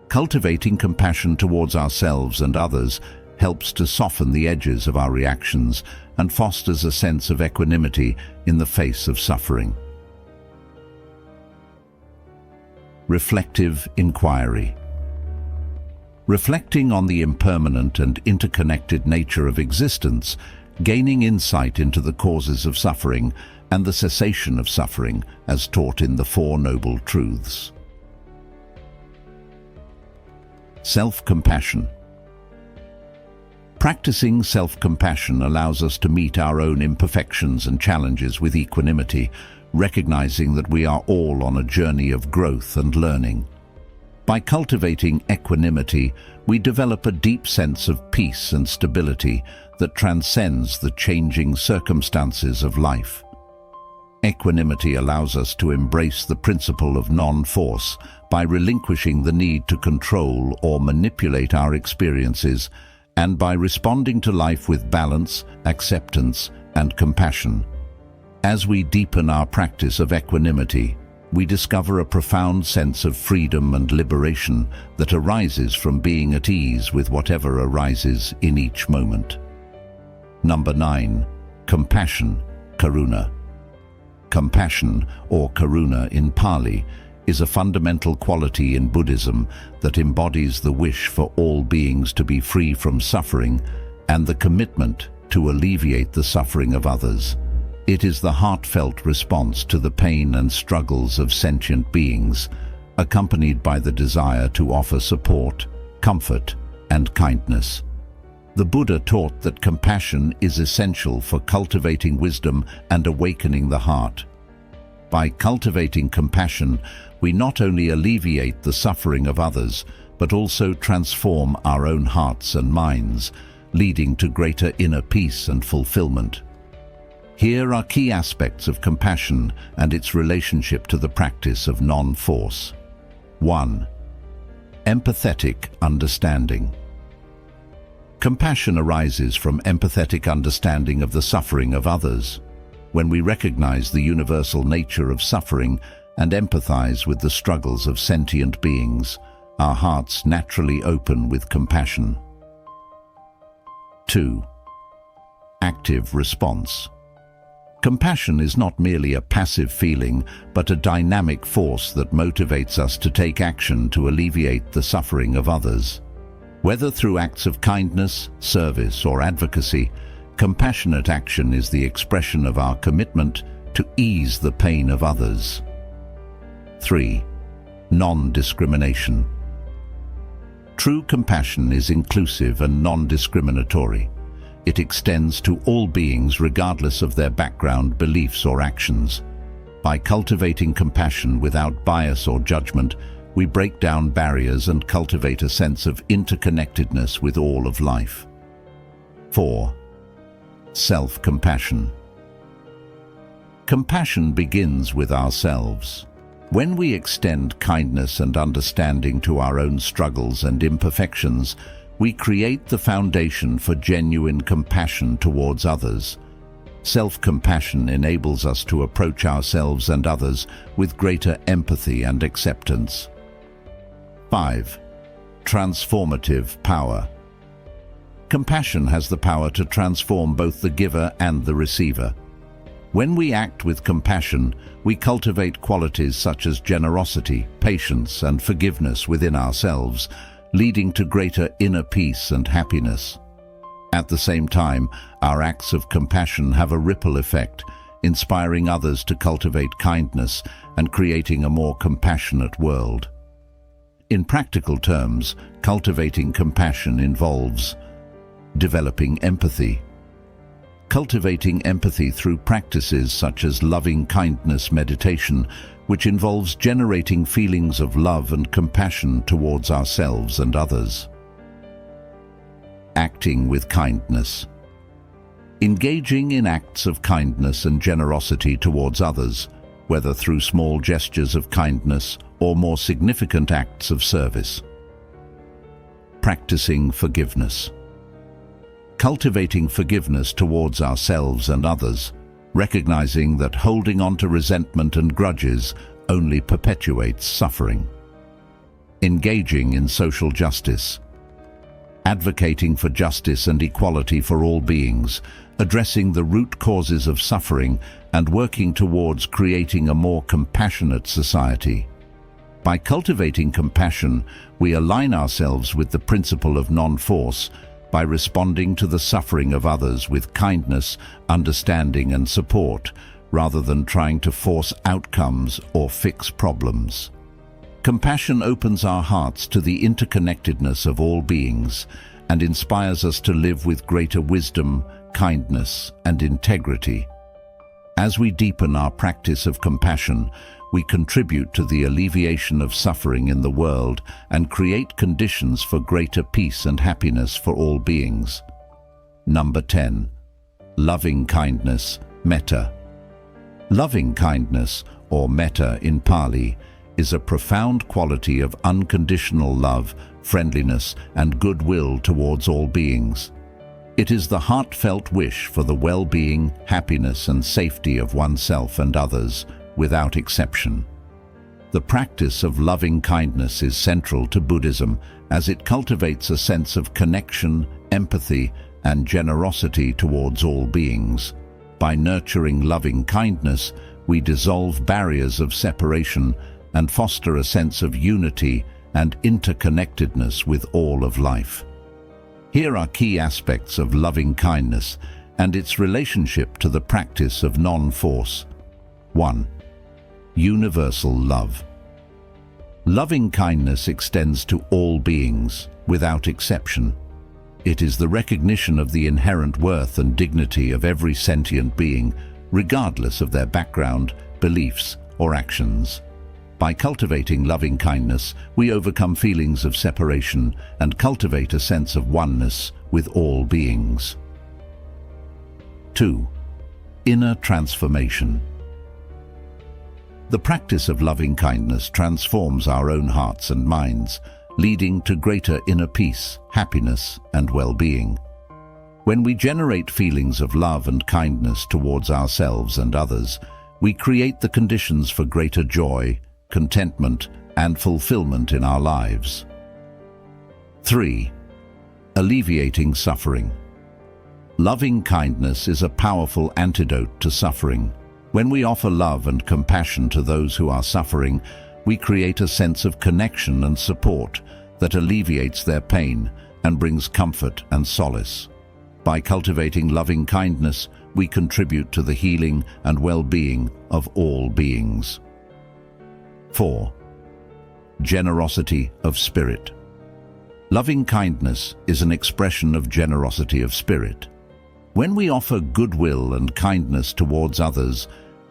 Cultivating compassion towards ourselves and others helps to soften the edges of our reactions and fosters a sense of equanimity in the face of suffering. Reflective inquiry. Reflecting on the impermanent and interconnected nature of existence, gaining insight into the causes of suffering and the cessation of suffering as taught in the Four Noble Truths. Self-compassion. Practicing self-compassion allows us to meet our own imperfections and challenges with equanimity, recognizing that we are all on a journey of growth and learning. By cultivating equanimity, we develop a deep sense of peace and stability that transcends the changing circumstances of life. Equanimity allows us to embrace the principle of non-force by relinquishing the need to control or manipulate our experiences, and by responding to life with balance, acceptance, and compassion. As we deepen our practice of equanimity, we discover a profound sense of freedom and liberation that arises from being at ease with whatever arises in each moment. Number 9. Compassion, karuna. Compassion, or karuna in Pali, is a fundamental quality in Buddhism that embodies the wish for all beings to be free from suffering and the commitment to alleviate the suffering of others. It is the heartfelt response to the pain and struggles of sentient beings, accompanied by the desire to offer support, comfort, and kindness. The Buddha taught that compassion is essential for cultivating wisdom and awakening the heart. By cultivating compassion, we not only alleviate the suffering of others, but also transform our own hearts and minds, leading to greater inner peace and fulfillment. Here are key aspects of compassion and its relationship to the practice of non-force. 1. Empathetic understanding. Compassion arises from empathetic understanding of the suffering of others. When we recognize the universal nature of suffering and empathize with the struggles of sentient beings, our hearts naturally open with compassion. 2. Active response. Compassion is not merely a passive feeling, but a dynamic force that motivates us to take action to alleviate the suffering of others. Whether through acts of kindness, service, or advocacy, compassionate action is the expression of our commitment to ease the pain of others. 3. Non-discrimination. True compassion is inclusive and non-discriminatory. It extends to all beings regardless of their background, beliefs, or actions. By cultivating compassion without bias or judgment, we break down barriers and cultivate a sense of interconnectedness with all of life. 4. Self-compassion. Compassion begins with ourselves. When we extend kindness and understanding to our own struggles and imperfections, we create the foundation for genuine compassion towards others. Self-compassion enables us to approach ourselves and others with greater empathy and acceptance. 5. Transformative power. Compassion has the power to transform both the giver and the receiver. When we act with compassion, we cultivate qualities such as generosity, patience, and forgiveness within ourselves, leading to greater inner peace and happiness. At the same time, our acts of compassion have a ripple effect, inspiring others to cultivate kindness and creating a more compassionate world. In practical terms, cultivating compassion involves developing empathy. Cultivating empathy through practices such as loving kindness meditation, which involves generating feelings of love and compassion towards ourselves and others. Acting with kindness. Engaging in acts of kindness and generosity towards others, whether through small gestures of kindness or more significant acts of service. Practicing forgiveness. Cultivating forgiveness towards ourselves and others, recognizing that holding on to resentment and grudges only perpetuates suffering. Engaging in social justice. Advocating for justice and equality for all beings, addressing the root causes of suffering and working towards creating a more compassionate society. By cultivating compassion, we align ourselves with the principle of non-force by responding to the suffering of others with kindness, understanding, and support, rather than trying to force outcomes or fix problems. Compassion opens our hearts to the interconnectedness of all beings and inspires us to live with greater wisdom, kindness, and integrity. As we deepen our practice of compassion, we contribute to the alleviation of suffering in the world and create conditions for greater peace and happiness for all beings. Number 10. Loving kindness, metta. Loving kindness, or metta in Pali, is a profound quality of unconditional love, friendliness, and goodwill towards all beings. It is the heartfelt wish for the well-being, happiness, and safety of oneself and others, without exception. The practice of loving kindness is central to Buddhism as it cultivates a sense of connection, empathy, and generosity towards all beings. By nurturing loving kindness, we dissolve barriers of separation and foster a sense of unity and interconnectedness with all of life. Here are key aspects of loving kindness and its relationship to the practice of non-force. 1. Universal love. Loving kindness extends to all beings, without exception. It is the recognition of the inherent worth and dignity of every sentient being, regardless of their background, beliefs, or actions. By cultivating loving kindness, we overcome feelings of separation and cultivate a sense of oneness with all beings. 2. Inner transformation. The practice of loving kindness transforms our own hearts and minds, leading to greater inner peace, happiness, and well-being. When we generate feelings of love and kindness towards ourselves and others, we create the conditions for greater joy, contentment, and fulfillment in our lives. 3. Alleviating suffering. Loving kindness is a powerful antidote to suffering. When we offer love and compassion to those who are suffering, we create a sense of connection and support that alleviates their pain and brings comfort and solace. By cultivating loving kindness, we contribute to the healing and well-being of all beings. 4. Generosity of spirit. Loving kindness is an expression of generosity of spirit. When we offer goodwill and kindness towards others,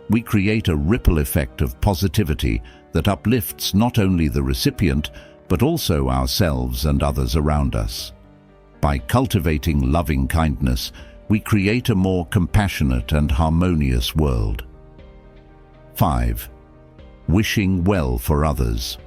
we create a ripple effect of positivity that uplifts not only the recipient, but also ourselves and others around us. By cultivating loving kindness, we create a more compassionate and harmonious world. 5. Wishing well for others.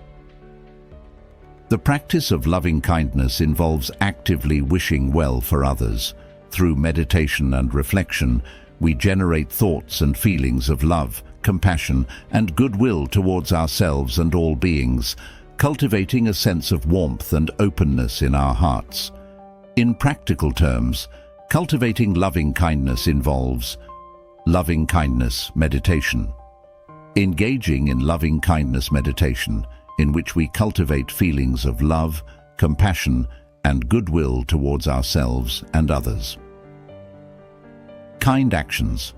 The practice of loving kindness involves actively wishing well for others. Through meditation and reflection, we generate thoughts and feelings of love, compassion, and goodwill towards ourselves and all beings, cultivating a sense of warmth and openness in our hearts. In practical terms, cultivating loving kindness involves loving kindness meditation. Engaging in loving kindness meditation, in which we cultivate feelings of love, compassion, and goodwill towards ourselves and others. Kind actions.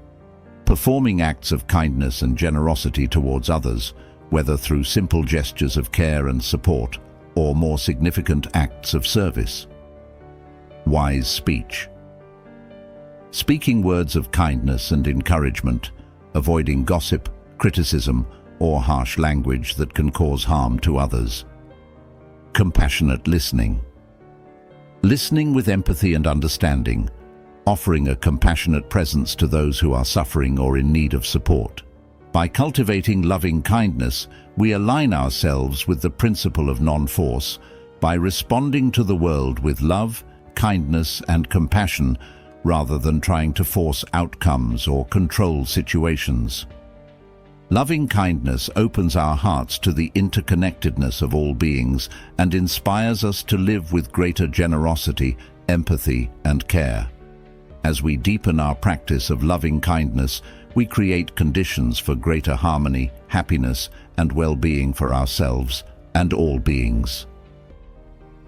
Performing acts of kindness and generosity towards others, whether through simple gestures of care and support or more significant acts of service. Wise speech. Speaking words of kindness and encouragement, avoiding gossip, criticism, or harsh language that can cause harm to others. Compassionate listening. Listening with empathy and understanding, offering a compassionate presence to those who are suffering or in need of support. By cultivating loving kindness, we align ourselves with the principle of non-force by responding to the world with love, kindness, and compassion, rather than trying to force outcomes or control situations. Loving kindness opens our hearts to the interconnectedness of all beings and inspires us to live with greater generosity, empathy, and care. As we deepen our practice of loving kindness, we create conditions for greater harmony, happiness, and well-being for ourselves and all beings.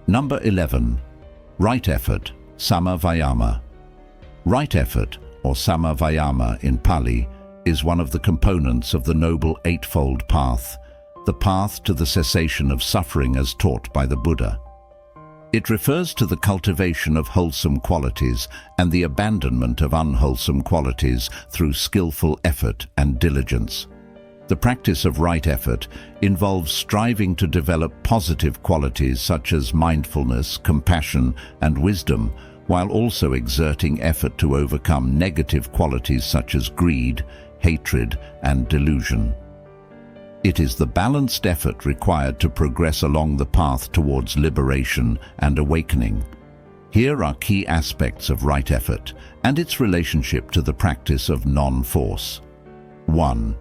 Number 11. Right effort, Sama Vayama. Right effort, or Sama Vayama in Pali, is one of the components of the Noble Eightfold Path, the path to the cessation of suffering as taught by the Buddha. It refers to the cultivation of wholesome qualities and the abandonment of unwholesome qualities through skillful effort and diligence. The practice of right effort involves striving to develop positive qualities such as mindfulness, compassion, and wisdom, while also exerting effort to overcome negative qualities such as greed, hatred, and delusion. It is the balanced effort required to progress along the path towards liberation and awakening. Here are key aspects of right effort and its relationship to the practice of non-force. 1.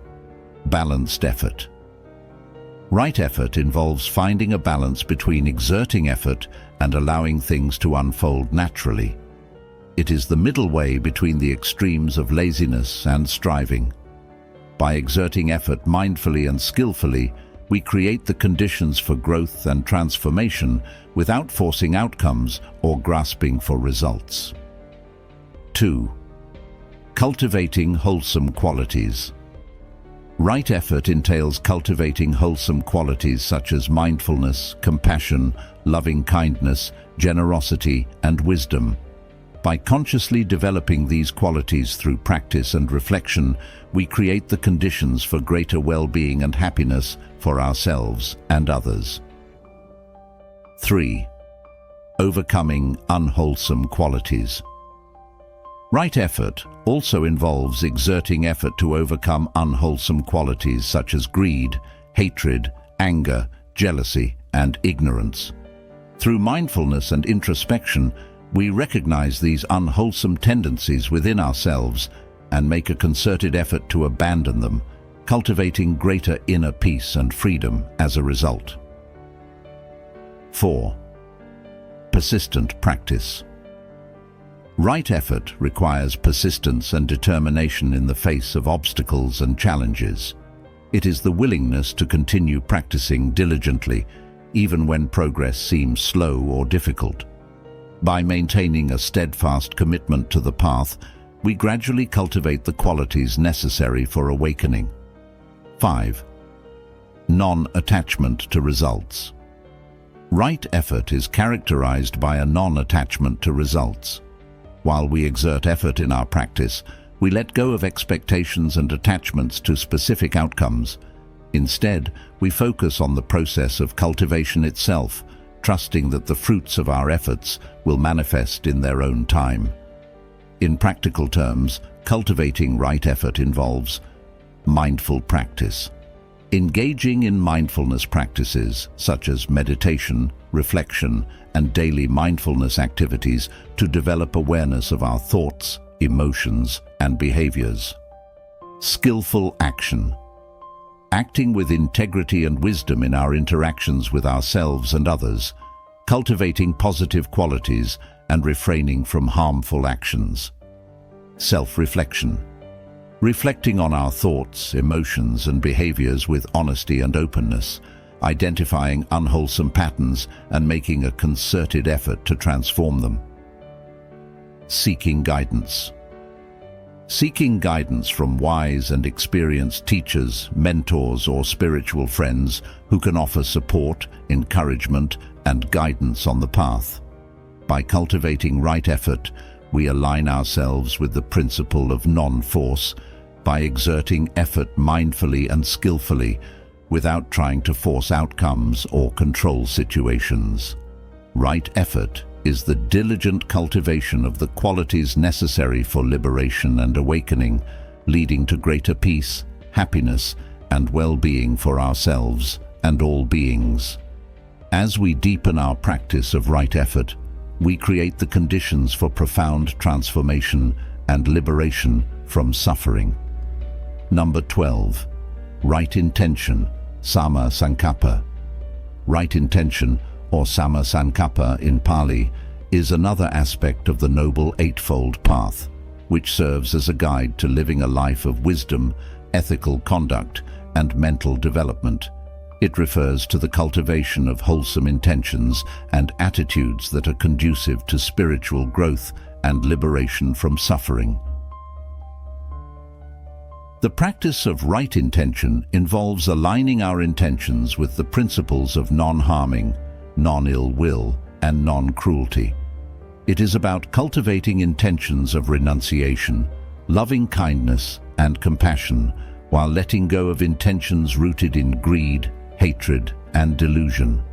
Balanced effort. Right effort involves finding a balance between exerting effort and allowing things to unfold naturally. It is the middle way between the extremes of laziness and striving. By exerting effort mindfully and skillfully, we create the conditions for growth and transformation without forcing outcomes or grasping for results. 2. Cultivating wholesome qualities. Right effort entails cultivating wholesome qualities such as mindfulness, compassion, loving kindness, generosity, and wisdom. By consciously developing these qualities through practice and reflection, we create the conditions for greater well-being and happiness for ourselves and others. 3. Overcoming unwholesome qualities. Right effort also involves exerting effort to overcome unwholesome qualities such as greed, hatred, anger, jealousy, and ignorance. Through mindfulness and introspection, we recognize these unwholesome tendencies within ourselves and make a concerted effort to abandon them, cultivating greater inner peace and freedom as a result. 4. Persistent practice. Right effort requires persistence and determination in the face of obstacles and challenges. It is the willingness to continue practicing diligently, even when progress seems slow or difficult. By maintaining a steadfast commitment to the path, we gradually cultivate the qualities necessary for awakening. 5. Non-attachment to results. Right effort is characterized by a non-attachment to results. While we exert effort in our practice, we let go of expectations and attachments to specific outcomes. Instead, we focus on the process of cultivation itself, trusting that the fruits of our efforts will manifest in their own time. In practical terms, cultivating right effort involves mindful practice. Engaging in mindfulness practices such as meditation, reflection, and daily mindfulness activities to develop awareness of our thoughts, emotions, and behaviors. Skillful action. Acting with integrity and wisdom in our interactions with ourselves and others, cultivating positive qualities and refraining from harmful actions. Self-reflection. Reflecting on our thoughts, emotions, and behaviors with honesty and openness, identifying unwholesome patterns and making a concerted effort to transform them. Seeking guidance. Seeking guidance from wise and experienced teachers, mentors, or spiritual friends who can offer support, encouragement, and guidance on the path. By cultivating right effort, we align ourselves with the principle of non-force by exerting effort mindfully and skillfully without trying to force outcomes or control situations. Right effort is the diligent cultivation of the qualities necessary for liberation and awakening, leading to greater peace, happiness, and well-being for ourselves and all beings. As we deepen our practice of right effort, we create the conditions for profound transformation and liberation from suffering. Number 12. Right intention, Sama Sankappa. Right intention, or Sama Sankappa in Pali, is another aspect of the Noble Eightfold Path, which serves as a guide to living a life of wisdom, ethical conduct, and mental development. It refers to the cultivation of wholesome intentions and attitudes that are conducive to spiritual growth and liberation from suffering. The practice of right intention involves aligning our intentions with the principles of non-harming, non-ill will, and non-cruelty. It is about cultivating intentions of renunciation, loving kindness, and compassion, while letting go of intentions rooted in greed, hatred, and delusion.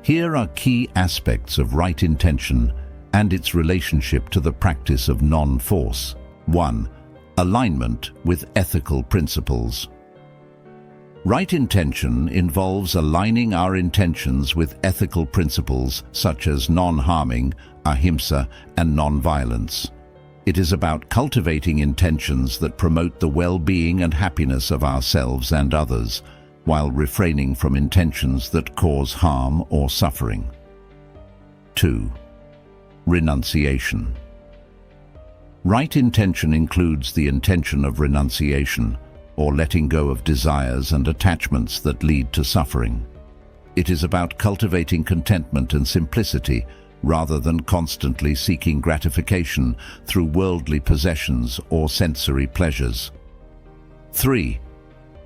Here are key aspects of right intention and its relationship to the practice of non-force. 1. Alignment with ethical principles. Right intention involves aligning our intentions with ethical principles such as non-harming, ahimsa, and non-violence. It is about cultivating intentions that promote the well-being and happiness of ourselves and others, while refraining from intentions that cause harm or suffering. 2. Renunciation. Right intention includes the intention of renunciation, or letting go of desires and attachments that lead to suffering. It is about cultivating contentment and simplicity, rather than constantly seeking gratification through worldly possessions or sensory pleasures. 3.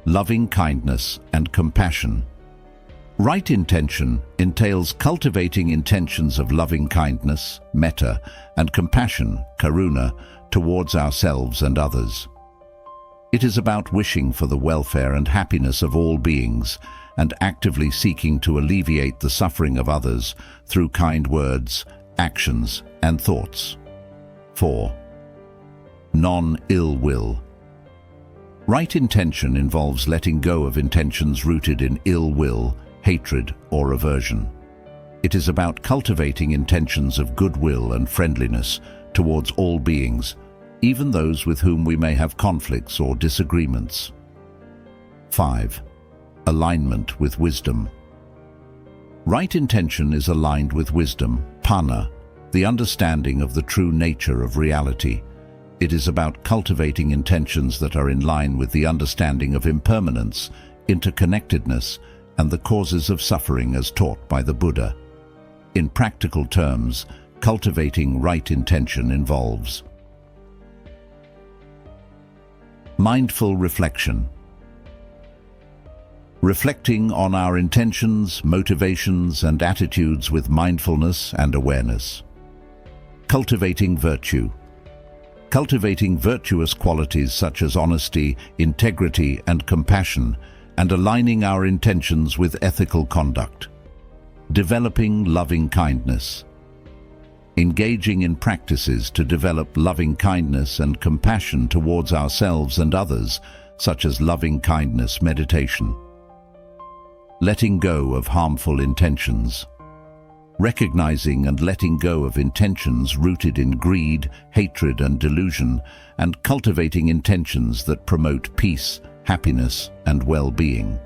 Loving kindness and compassion. Right intention entails cultivating intentions of loving kindness, metta, and compassion, karuna, towards ourselves and others. It is about wishing for the welfare and happiness of all beings and actively seeking to alleviate the suffering of others through kind words, actions, and thoughts. 4. Non-ill will. Right intention involves letting go of intentions rooted in ill will, hatred, or aversion. It is about cultivating intentions of goodwill and friendliness towards all beings, even those with whom we may have conflicts or disagreements. 5. Alignment with wisdom. Right intention is aligned with wisdom, panna, the understanding of the true nature of reality. It is about cultivating intentions that are in line with the understanding of impermanence, interconnectedness, and the causes of suffering as taught by the Buddha. In practical terms, cultivating right intention involves mindful reflection. Reflecting on our intentions, motivations, and attitudes with mindfulness and awareness. Cultivating virtue. Cultivating virtuous qualities such as honesty, integrity, and compassion, and aligning our intentions with ethical conduct. Developing loving kindness. Engaging in practices to develop loving kindness and compassion towards ourselves and others, such as loving kindness meditation. Letting go of harmful intentions. Recognizing and letting go of intentions rooted in greed, hatred, and delusion, and cultivating intentions that promote peace, happiness, and well-being.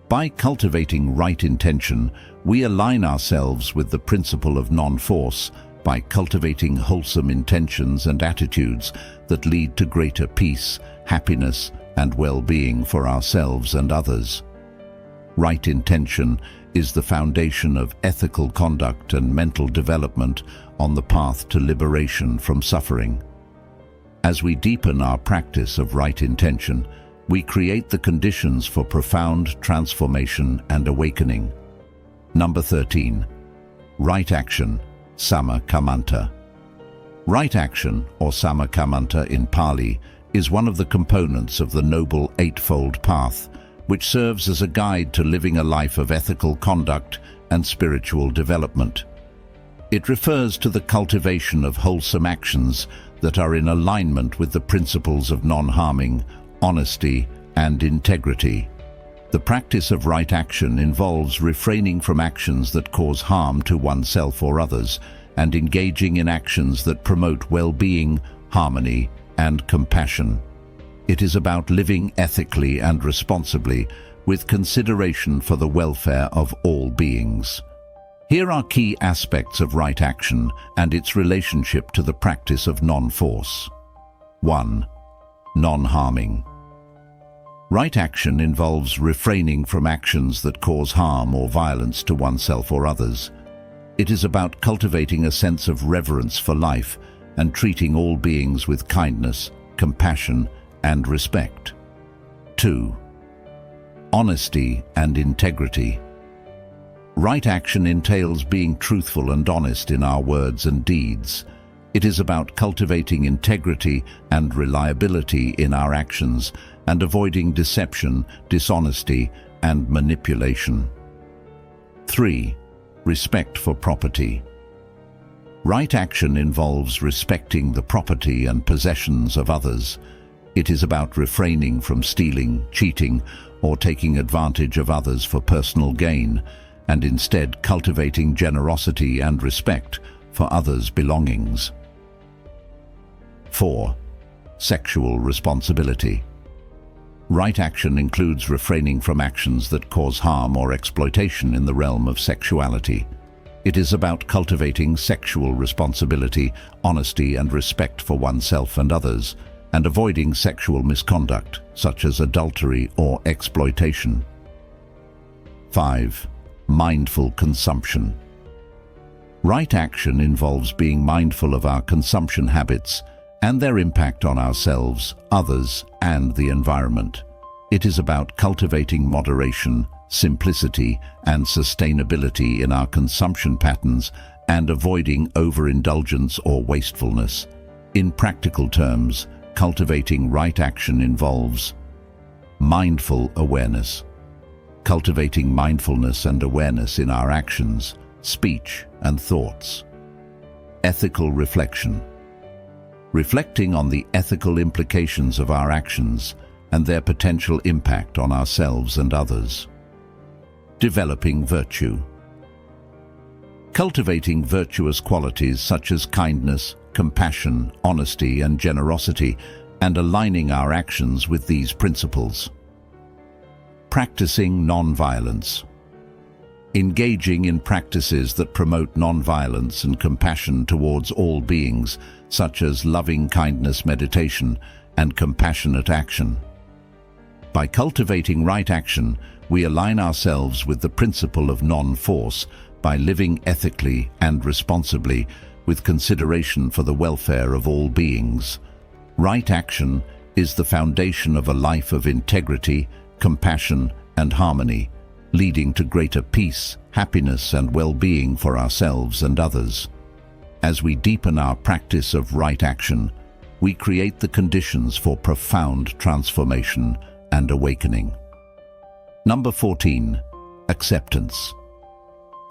By cultivating right intention, we align ourselves with the principle of non-force by cultivating wholesome intentions and attitudes that lead to greater peace, happiness, and well-being for ourselves and others. Right intention is the foundation of ethical conduct and mental development on the path to liberation from suffering. As we deepen our practice of right intention, we create the conditions for profound transformation and awakening. Number 13. Right action, Samma Kammanta. Right action, or Samma Kammanta in Pali, is one of the components of the Noble Eightfold Path, which serves as a guide to living a life of ethical conduct and spiritual development. It refers to the cultivation of wholesome actions that are in alignment with the principles of non-harming, honesty, and integrity. The practice of right action involves refraining from actions that cause harm to oneself or others, and engaging in actions that promote well-being, harmony, and compassion. It is about living ethically and responsibly, with consideration for the welfare of all beings. Here are key aspects of right action and its relationship to the practice of non-force. 1. Non-harming. Right action involves refraining from actions that cause harm or violence to oneself or others. It is about cultivating a sense of reverence for life and treating all beings with kindness, compassion, and respect. 2. Honesty and integrity. Right action entails being truthful and honest in our words and deeds. It is about cultivating integrity and reliability in our actions and avoiding deception, dishonesty, and manipulation. 3. Respect for property. Right action involves respecting the property and possessions of others. It is about refraining from stealing, cheating, or taking advantage of others for personal gain, and instead cultivating generosity and respect for others' belongings. 4. Sexual responsibility. Right action includes refraining from actions that cause harm or exploitation in the realm of sexuality. It is about cultivating sexual responsibility, honesty, and respect for oneself and others, and avoiding sexual misconduct, such as adultery or exploitation. 5. Mindful consumption. Right action involves being mindful of our consumption habits and their impact on ourselves, others, and the environment. It is about cultivating moderation, simplicity, and sustainability in our consumption patterns and avoiding overindulgence or wastefulness. In practical terms, cultivating right action involves mindful awareness. Cultivating mindfulness and awareness in our actions, speech, and thoughts. Ethical reflection. Reflecting on the ethical implications of our actions and their potential impact on ourselves and others. Developing virtue. Cultivating virtuous qualities such as kindness, compassion, honesty, and generosity, and aligning our actions with these principles. Practicing non-violence. engaging in practices that promote non-violence and compassion towards all beings, such as loving-kindness meditation and compassionate action. By cultivating right action, we align ourselves with the principle of non-force by living ethically and responsibly with consideration for the welfare of all beings. Right action is the foundation of a life of integrity, compassion, and harmony, leading to greater peace, happiness, and well-being for ourselves and others. As we deepen our practice of right action, we create the conditions for profound transformation and awakening. Number 14. Acceptance.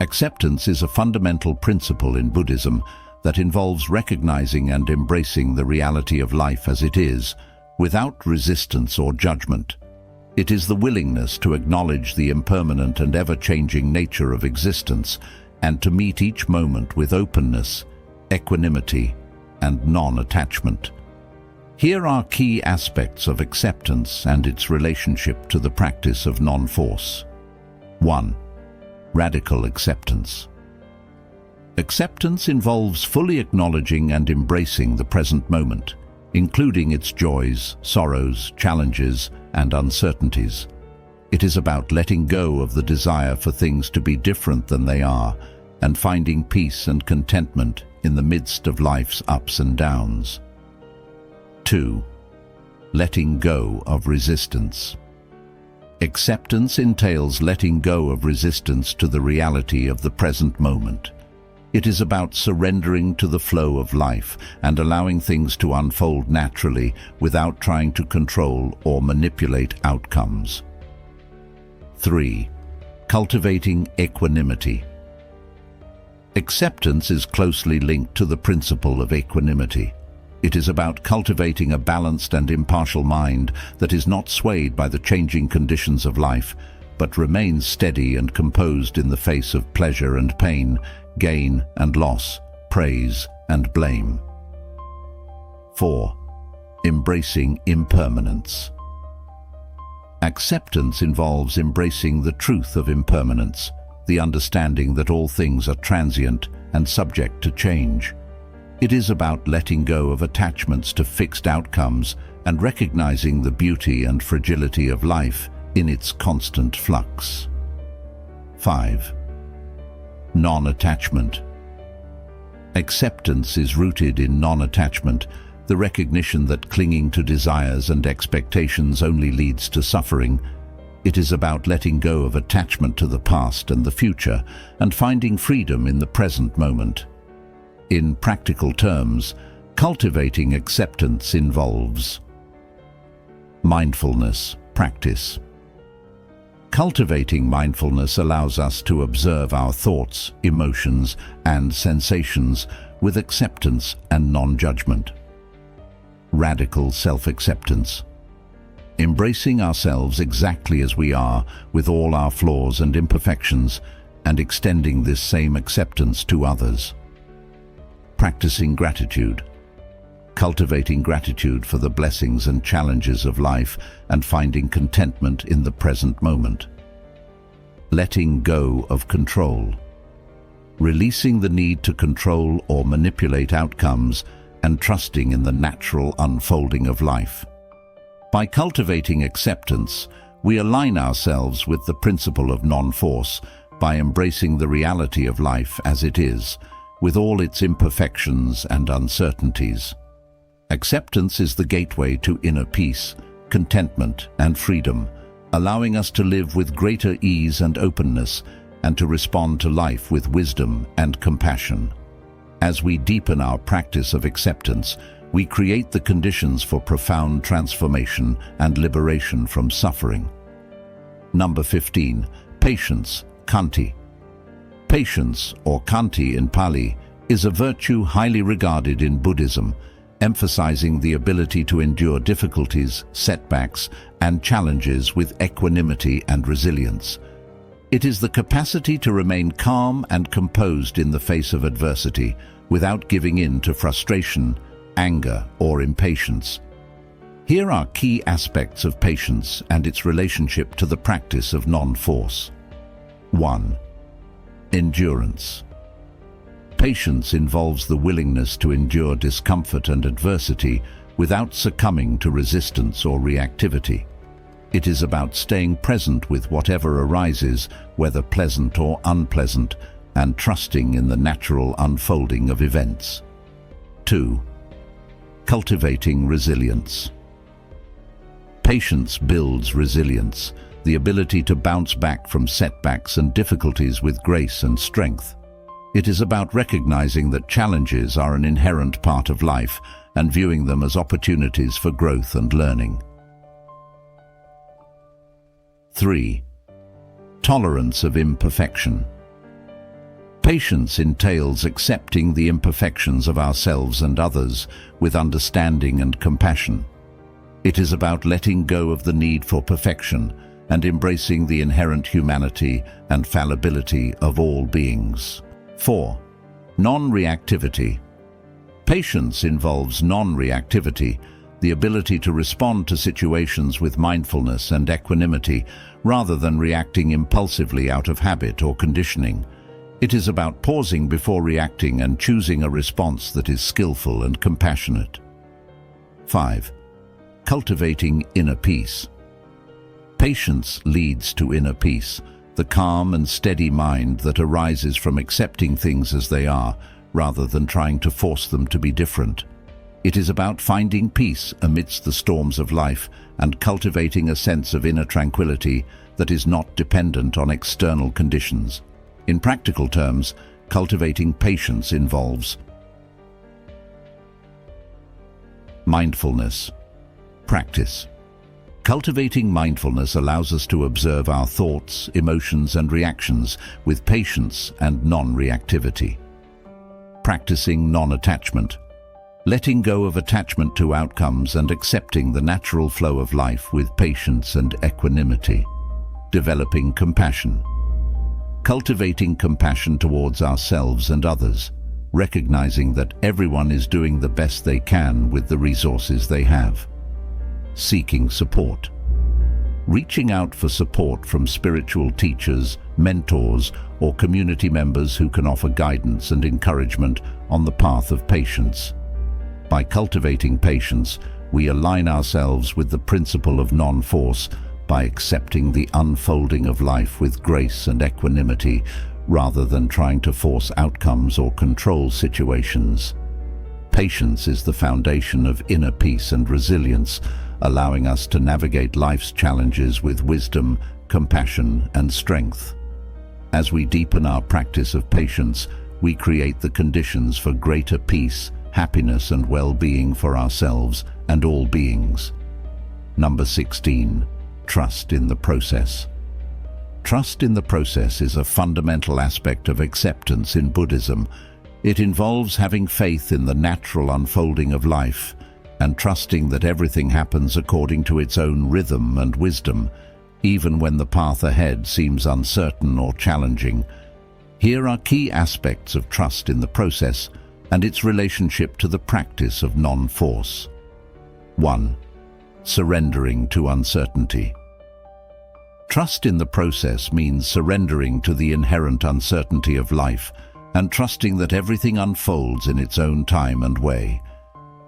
Acceptance is a fundamental principle in Buddhism that involves recognizing and embracing the reality of life as it is, without resistance or judgment. It is the willingness to acknowledge the impermanent and ever-changing nature of existence and to meet each moment with openness, equanimity, and non-attachment. Here are key aspects of acceptance and its relationship to the practice of non-force. 1. Radical acceptance. Acceptance involves fully acknowledging and embracing the present moment, including its joys, sorrows, challenges, and uncertainties. It is about letting go of the desire for things to be different than they are and finding peace and contentment in the midst of life's ups and downs. 2. Letting go of resistance. Acceptance entails letting go of resistance to the reality of the present moment. It is about surrendering to the flow of life and allowing things to unfold naturally without trying to control or manipulate outcomes. 3. Cultivating equanimity. Acceptance is closely linked to the principle of equanimity. It is about cultivating a balanced and impartial mind that is not swayed by the changing conditions of life, but remains steady and composed in the face of pleasure and pain, gain and loss, praise and blame. 4. Embracing impermanence. Acceptance involves embracing the truth of impermanence, the understanding that all things are transient and subject to change. It is about letting go of attachments to fixed outcomes and recognizing the beauty and fragility of life in its constant flux. 5. Non-attachment. Acceptance is rooted in non-attachment, the recognition that clinging to desires and expectations only leads to suffering. It is about letting go of attachment to the past and the future and finding freedom in the present moment. In practical terms, cultivating acceptance involves mindfulness practice. Cultivating mindfulness allows us to observe our thoughts, emotions, and sensations with acceptance and non-judgment. Radical self-acceptance. Embracing ourselves exactly as we are, with all our flaws and imperfections, and extending this same acceptance to others. Practicing gratitude. Cultivating gratitude for the blessings and challenges of life and finding contentment in the present moment. Letting go of control. Releasing the need to control or manipulate outcomes and trusting in the natural unfolding of life. By cultivating acceptance, we align ourselves with the principle of non-force by embracing the reality of life as it is, with all its imperfections and uncertainties. Acceptance is the gateway to inner peace, contentment, and freedom, allowing us to live with greater ease and openness and to respond to life with wisdom and compassion. As we deepen our practice of acceptance, we create the conditions for profound transformation and liberation from suffering. Number 15. Patience, Khanti. Patience, or Khanti in Pali, is a virtue highly regarded in Buddhism, emphasizing the ability to endure difficulties, setbacks, and challenges with equanimity and resilience. It is the capacity to remain calm and composed in the face of adversity, without giving in to frustration, anger, or impatience. Here are key aspects of patience and its relationship to the practice of non-force. 1. Endurance. Patience involves the willingness to endure discomfort and adversity without succumbing to resistance or reactivity. It is about staying present with whatever arises, whether pleasant or unpleasant, and trusting in the natural unfolding of events. 2. Cultivating resilience. Patience builds resilience, the ability to bounce back from setbacks and difficulties with grace and strength. It is about recognizing that challenges are an inherent part of life and viewing them as opportunities for growth and learning. 3. Tolerance of imperfection. Patience entails accepting the imperfections of ourselves and others with understanding and compassion. It is about letting go of the need for perfection and embracing the inherent humanity and fallibility of all beings. 4. Non-reactivity. Patience involves non-reactivity, the ability to respond to situations with mindfulness and equanimity rather than reacting impulsively out of habit or conditioning. It is about pausing before reacting and choosing a response that is skillful and compassionate. 5. Cultivating inner peace. Patience leads to inner peace, the calm and steady mind that arises from accepting things as they are, rather than trying to force them to be different. It is about finding peace amidst the storms of life and cultivating a sense of inner tranquility that is not dependent on external conditions. In practical terms, cultivating patience involves mindfulness. Practice. Cultivating mindfulness allows us to observe our thoughts, emotions, and reactions with patience and non-reactivity. Practicing non-attachment. Letting go of attachment to outcomes and accepting the natural flow of life with patience and equanimity. Developing compassion. Cultivating compassion towards ourselves and others, recognizing that everyone is doing the best they can with the resources they have. Seeking support. Reaching out for support from spiritual teachers, mentors, or community members who can offer guidance and encouragement on the path of patience. By cultivating patience, we align ourselves with the principle of non-force by accepting the unfolding of life with grace and equanimity, rather than trying to force outcomes or control situations. Patience is the foundation of inner peace and resilience, allowing us to navigate life's challenges with wisdom, compassion, and strength. As we deepen our practice of patience, we create the conditions for greater peace, happiness, and well-being for ourselves and all beings. Number 16. Trust in the process. Trust in the process is a fundamental aspect of acceptance in Buddhism. It involves having faith in the natural unfolding of life and trusting that everything happens according to its own rhythm and wisdom, even when the path ahead seems uncertain or challenging. Here are key aspects of trust in the process and its relationship to the practice of non-force. 1. Surrendering to uncertainty. Trust in the process means surrendering to the inherent uncertainty of life and trusting that everything unfolds in its own time and way.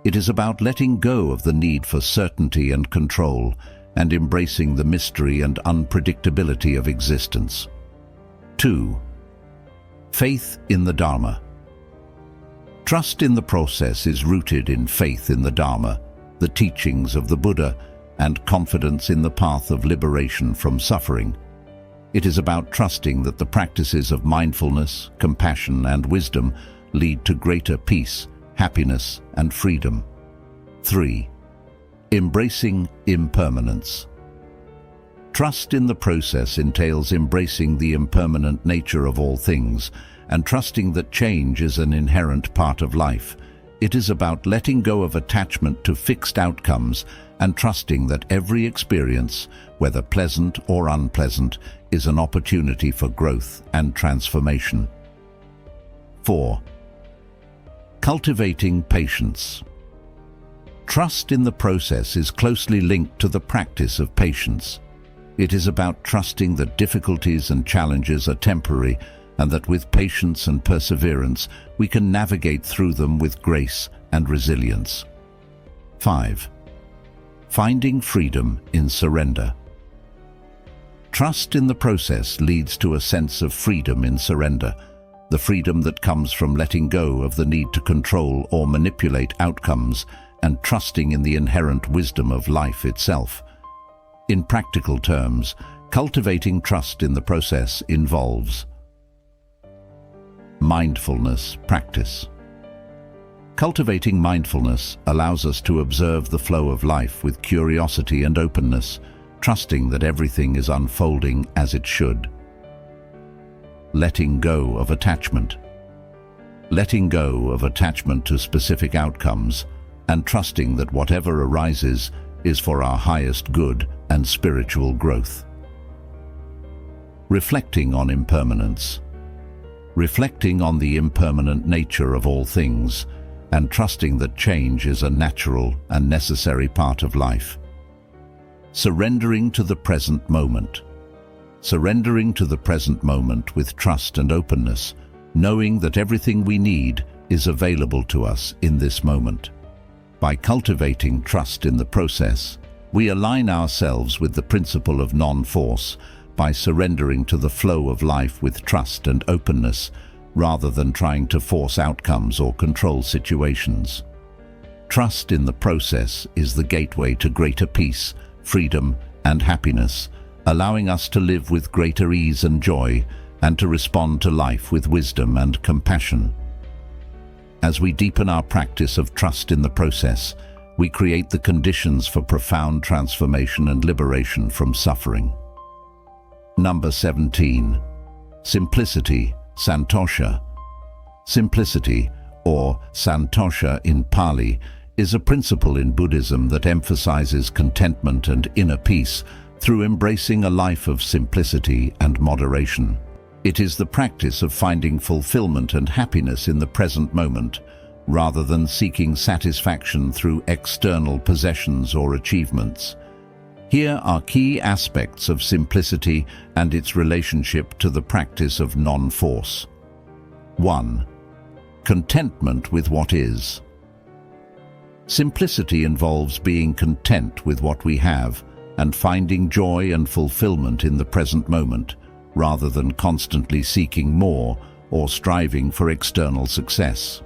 It is about letting go of the need for certainty and control and embracing the mystery and unpredictability of existence. 2. Faith in the Dharma. Trust in the process is rooted in faith in the Dharma, the teachings of the Buddha, and confidence in the path of liberation from suffering. It is about trusting that the practices of mindfulness, compassion, and wisdom lead to greater peace, happiness, and freedom. 3. Embracing impermanence. Trust in the process entails embracing the impermanent nature of all things and trusting that change is an inherent part of life. It is about letting go of attachment to fixed outcomes and trusting that every experience, whether pleasant or unpleasant, is an opportunity for growth and transformation. 4. Cultivating patience. Trust in the process is closely linked to the practice of patience. It is about trusting that difficulties and challenges are temporary and that with patience and perseverance we can navigate through them with grace and resilience. 5. Finding freedom in surrender. Trust in the process leads to a sense of freedom in surrender, the freedom that comes from letting go of the need to control or manipulate outcomes and trusting in the inherent wisdom of life itself. In practical terms, cultivating trust in the process involves mindfulness practice. Cultivating mindfulness allows us to observe the flow of life with curiosity and openness, trusting that everything is unfolding as it should. Letting go of attachment. Letting go of attachment to specific outcomes and trusting that whatever arises is for our highest good and spiritual growth. Reflecting on impermanence. Reflecting on the impermanent nature of all things and trusting that change is a natural and necessary part of life. Surrendering to the present moment. Surrendering to the present moment with trust and openness, knowing that everything we need is available to us in this moment. By cultivating trust in the process, we align ourselves with the principle of non-force by surrendering to the flow of life with trust and openness, rather than trying to force outcomes or control situations. Trust in the process is the gateway to greater peace, freedom, and happiness, allowing us to live with greater ease and joy and to respond to life with wisdom and compassion. As we deepen our practice of trust in the process, we create the conditions for profound transformation and liberation from suffering. Number 17. Simplicity, Santosha. Simplicity, or Santosha in Pali, is a principle in Buddhism that emphasizes contentment and inner peace through embracing a life of simplicity and moderation. It is the practice of finding fulfillment and happiness in the present moment, rather than seeking satisfaction through external possessions or achievements. Here are key aspects of simplicity and its relationship to the practice of non-force. 1. Contentment with what is. Simplicity involves being content with what we have and finding joy and fulfillment in the present moment, rather than constantly seeking more or striving for external success.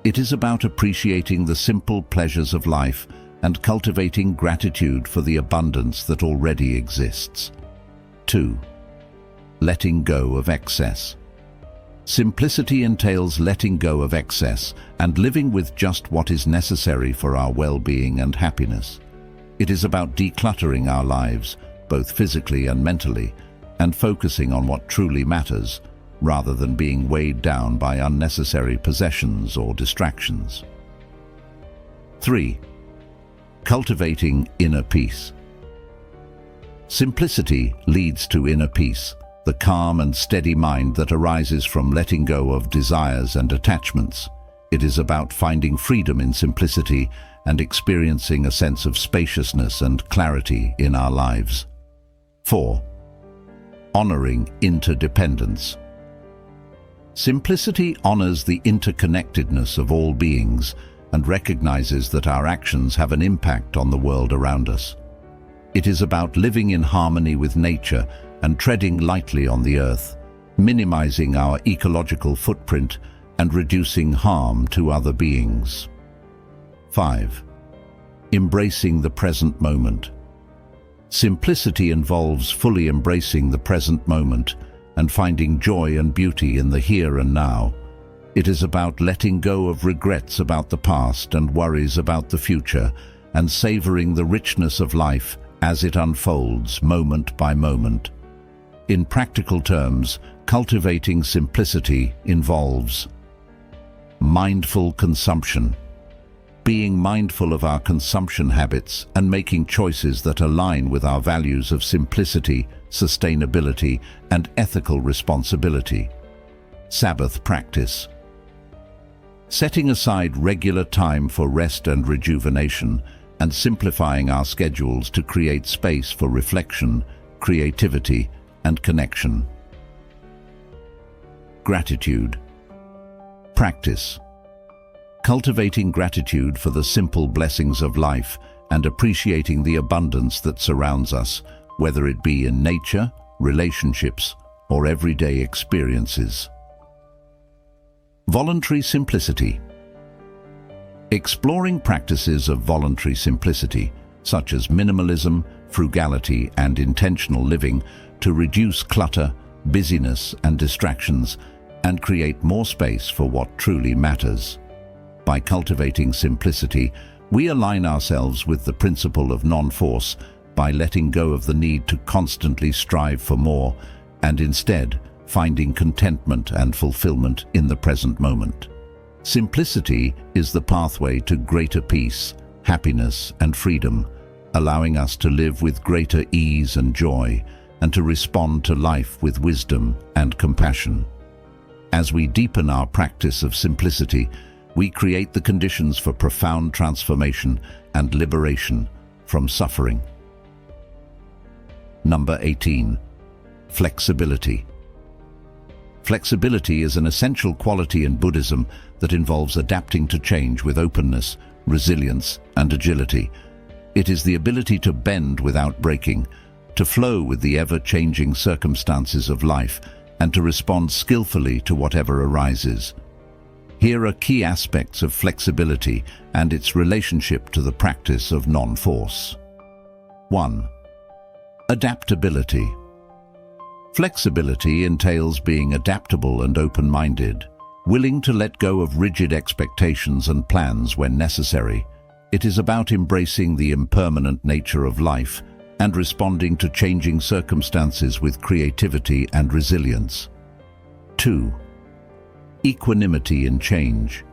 It is about appreciating the simple pleasures of life and cultivating gratitude for the abundance that already exists. 2. Letting go of excess. Simplicity entails letting go of excess and living with just what is necessary for our well-being and happiness. It is about decluttering our lives, both physically and mentally, and focusing on what truly matters, rather than being weighed down by unnecessary possessions or distractions. 3. Cultivating inner peace. Simplicity leads to inner peace, the calm and steady mind that arises from letting go of desires and attachments. It is about finding freedom in simplicity and experiencing a sense of spaciousness and clarity in our lives. 4. Honoring interdependence. Simplicity honors the interconnectedness of all beings and recognizes that our actions have an impact on the world around us. It is about living in harmony with nature and treading lightly on the earth, minimizing our ecological footprint and reducing harm to other beings. 5. Embracing the present moment. Simplicity involves fully embracing the present moment and finding joy and beauty in the here and now. It is about letting go of regrets about the past and worries about the future and savoring the richness of life as it unfolds moment by moment. In practical terms, cultivating simplicity involves mindful consumption. Being mindful of our consumption habits and making choices that align with our values of simplicity, sustainability, and ethical responsibility. Sabbath practice. Setting aside regular time for rest and rejuvenation, and simplifying our schedules to create space for reflection, creativity, and connection. Gratitude. Practice. Cultivating gratitude for the simple blessings of life and appreciating the abundance that surrounds us, whether it be in nature, relationships, or everyday experiences. Voluntary simplicity. Exploring practices of voluntary simplicity, such as minimalism, frugality, and intentional living, to reduce clutter, busyness, and distractions, and create more space for what truly matters. By cultivating simplicity, we align ourselves with the principle of non-force by letting go of the need to constantly strive for more and instead finding contentment and fulfillment in the present moment. Simplicity is the pathway to greater peace, happiness, and freedom, allowing us to live with greater ease and joy and to respond to life with wisdom and compassion. As we deepen our practice of simplicity, we create the conditions for profound transformation and liberation from suffering. Number 18. Flexibility. Flexibility is an essential quality in Buddhism that involves adapting to change with openness, resilience, and agility. It is the ability to bend without breaking, to flow with the ever-changing circumstances of life, and to respond skillfully to whatever arises. Here are key aspects of flexibility and its relationship to the practice of non-force. 1. Adaptability. Flexibility entails being adaptable and open-minded, willing to let go of rigid expectations and plans when necessary. It is about embracing the impermanent nature of life and responding to changing circumstances with creativity and resilience. 2. Equanimity in change.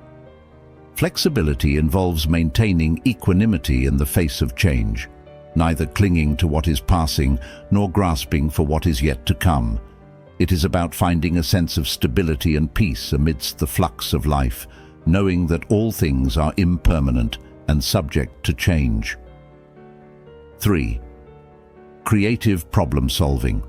Flexibility involves maintaining equanimity in the face of change, neither clinging to what is passing nor grasping for what is yet to come. It is about finding a sense of stability and peace amidst the flux of life, knowing that all things are impermanent and subject to change. 3. Creative problem solving.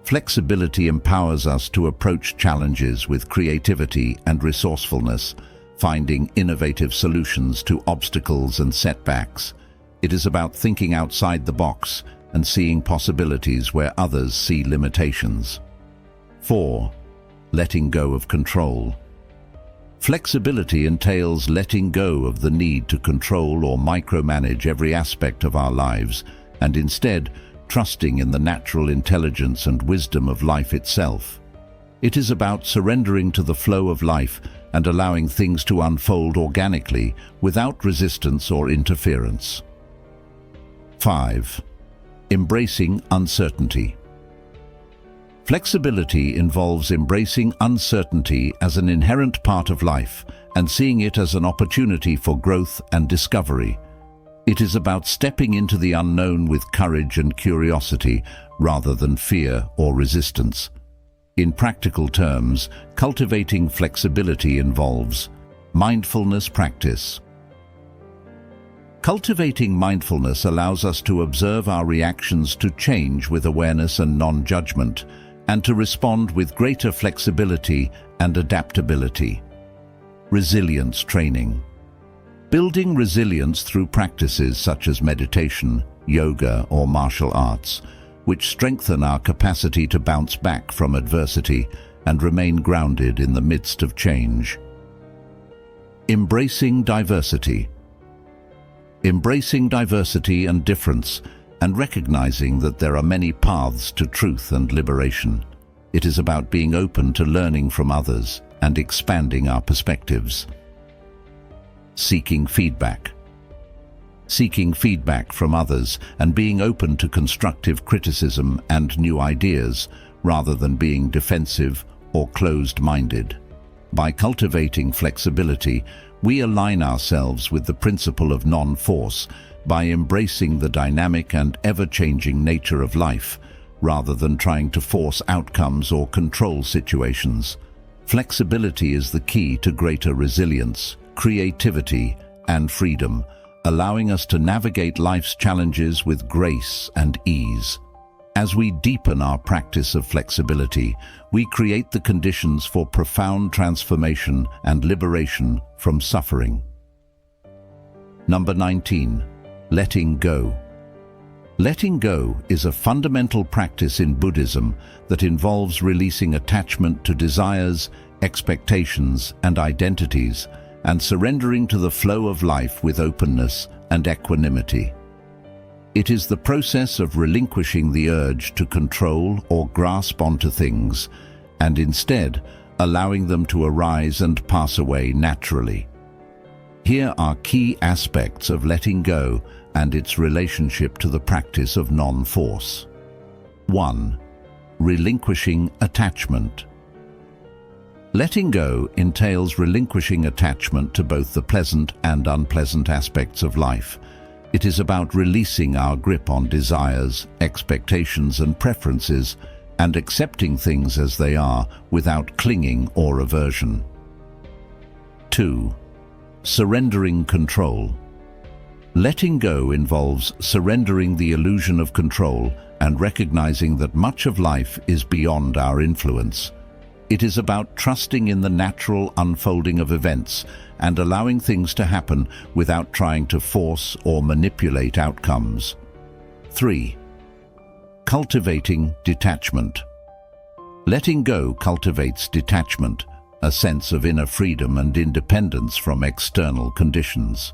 Flexibility empowers us to approach challenges with creativity and resourcefulness, finding innovative solutions to obstacles and setbacks. It is about thinking outside the box and seeing possibilities where others see limitations. 4. Letting go of control. Flexibility entails letting go of the need to control or micromanage every aspect of our lives, and instead trusting in the natural intelligence and wisdom of life itself. It is about surrendering to the flow of life and allowing things to unfold organically without resistance or interference. 5. Embracing uncertainty. Flexibility involves embracing uncertainty as an inherent part of life and seeing it as an opportunity for growth and discovery. It is about stepping into the unknown with courage and curiosity rather than fear or resistance. In practical terms, cultivating flexibility involves mindfulness practice. Cultivating mindfulness allows us to observe our reactions to change with awareness and non-judgment, and to respond with greater flexibility and adaptability. Resilience training. Building resilience through practices such as meditation, yoga, or martial arts, which strengthen our capacity to bounce back from adversity and remain grounded in the midst of change. Embracing diversity. Embracing diversity and difference, and recognizing that there are many paths to truth and liberation. It is about being open to learning from others and expanding our perspectives. Seeking feedback. Seeking feedback from others and being open to constructive criticism and new ideas, rather than being defensive or closed-minded. By cultivating flexibility, we align ourselves with the principle of non-force by embracing the dynamic and ever-changing nature of life, rather than trying to force outcomes or control situations. Flexibility is the key to greater resilience, creativity, and freedom, allowing us to navigate life's challenges with grace and ease. As we deepen our practice of flexibility, we create the conditions for profound transformation and liberation from suffering. Number 19. Letting go. Letting go is a fundamental practice in Buddhism that involves releasing attachment to desires, expectations, and identities, and surrendering to the flow of life with openness and equanimity. It is the process of relinquishing the urge to control or grasp onto things, and instead allowing them to arise and pass away naturally. Here are key aspects of letting go and its relationship to the practice of non-force. 1. Relinquishing attachment. Letting go entails relinquishing attachment to both the pleasant and unpleasant aspects of life. It is about releasing our grip on desires, expectations, and preferences, and accepting things as they are without clinging or aversion. 2. Surrendering control. Letting go involves surrendering the illusion of control and recognizing that much of life is beyond our influence. It is about trusting in the natural unfolding of events and allowing things to happen without trying to force or manipulate outcomes. 3. Cultivating detachment. Letting go cultivates detachment, a sense of inner freedom and independence from external conditions.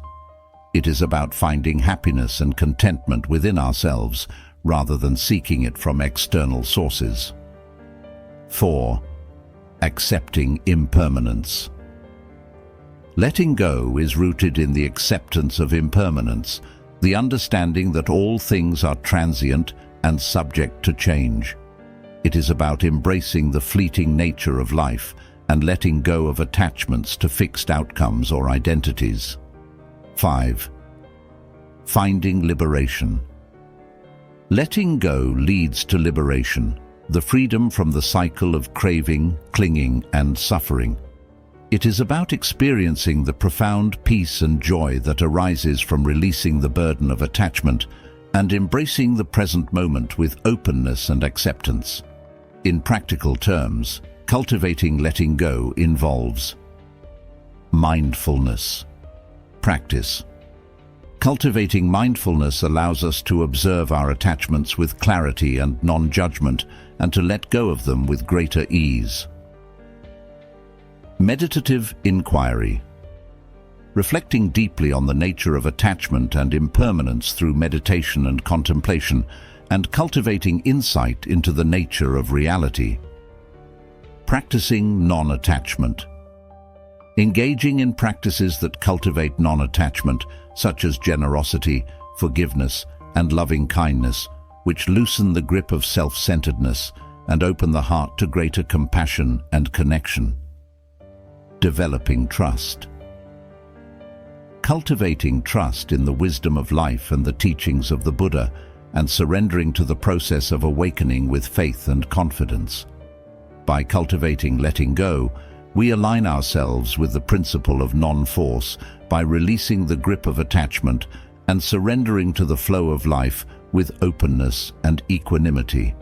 It is about finding happiness and contentment within ourselves rather than seeking it from external sources. 4. Accepting impermanence. Letting go is rooted in the acceptance of impermanence, the understanding that all things are transient and subject to change. It is about embracing the fleeting nature of life and letting go of attachments to fixed outcomes or identities. 5. Finding liberation. Letting go leads to liberation, the freedom from the cycle of craving, clinging, and suffering. It is about experiencing the profound peace and joy that arises from releasing the burden of attachment and embracing the present moment with openness and acceptance. In practical terms, cultivating letting go involves mindfulness. Practice. Cultivating mindfulness allows us to observe our attachments with clarity and non-judgment and to let go of them with greater ease. Meditative inquiry. Reflecting deeply on the nature of attachment and impermanence through meditation and contemplation, and cultivating insight into the nature of reality. Practicing non-attachment. Engaging in practices that cultivate non-attachment, such as generosity, forgiveness, and loving kindness, which loosen the grip of self-centeredness and open the heart to greater compassion and connection. Developing trust. Cultivating trust in the wisdom of life and the teachings of the Buddha, and surrendering to the process of awakening with faith and confidence. By cultivating letting go, we align ourselves with the principle of non-force by releasing the grip of attachment and surrendering to the flow of life with openness and equanimity.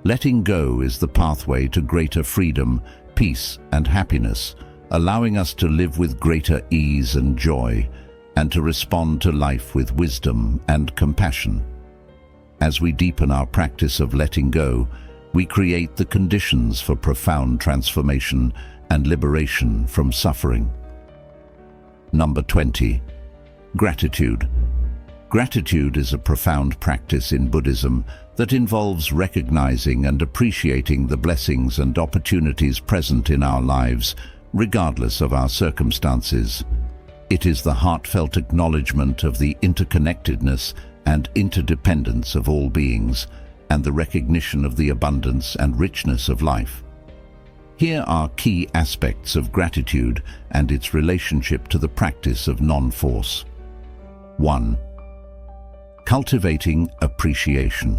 Letting go is the pathway to greater freedom, peace, and happiness, allowing us to live with greater ease and joy, and to respond to life with wisdom and compassion. As we deepen our practice of letting go, we create the conditions for profound transformation and liberation from suffering. Number 20. Gratitude. Gratitude is a profound practice in Buddhism that involves recognizing and appreciating the blessings and opportunities present in our lives, regardless of our circumstances. It is the heartfelt acknowledgement of the interconnectedness and interdependence of all beings, and the recognition of the abundance and richness of life. Here are key aspects of gratitude and its relationship to the practice of non-force. 1. Cultivating appreciation.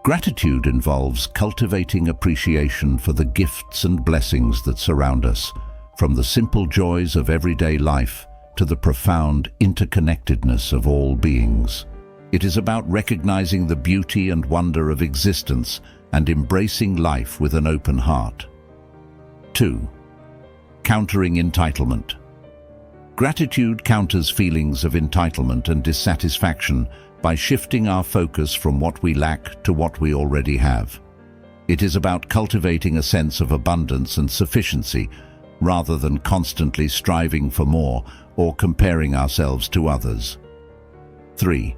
Gratitude involves cultivating appreciation for the gifts and blessings that surround us, from the simple joys of everyday life to the profound interconnectedness of all beings. It is about recognizing the beauty and wonder of existence and embracing life with an open heart. 2. Countering entitlement. Gratitude counters feelings of entitlement and dissatisfaction by shifting our focus from what we lack to what we already have. It is about cultivating a sense of abundance and sufficiency rather than constantly striving for more or comparing ourselves to others. 3.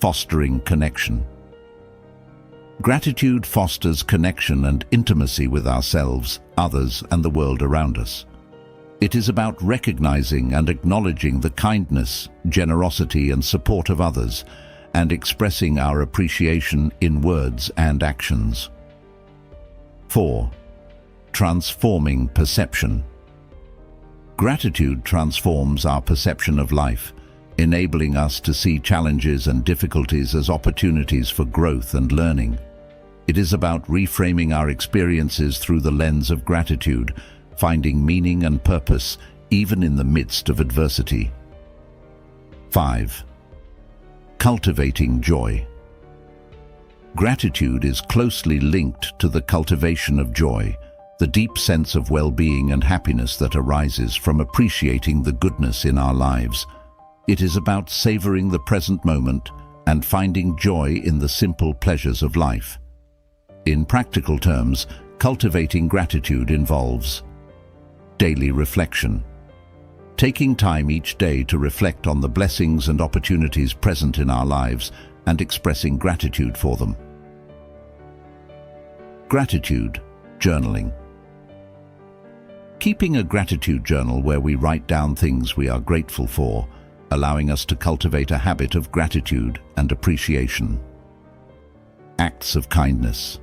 Fostering connection. Gratitude fosters connection and intimacy with ourselves, others, and the world around us. It is about recognizing and acknowledging the kindness, generosity, and support of others, and expressing our appreciation in words and actions. 4. Transforming perception. Gratitude transforms our perception of life, enabling us to see challenges and difficulties as opportunities for growth and learning. It is about reframing our experiences through the lens of gratitude, finding meaning and purpose even in the midst of adversity. 5. Cultivating joy. Gratitude is closely linked to the cultivation of joy, the deep sense of well-being and happiness that arises from appreciating the goodness in our lives. It is about savoring the present moment and finding joy in the simple pleasures of life. In practical terms, cultivating gratitude involves daily reflection. Taking time each day to reflect on the blessings and opportunities present in our lives and expressing gratitude for them. Gratitude journaling. Keeping a gratitude journal where we write down things we are grateful for, allowing us to cultivate a habit of gratitude and appreciation. Acts of kindness.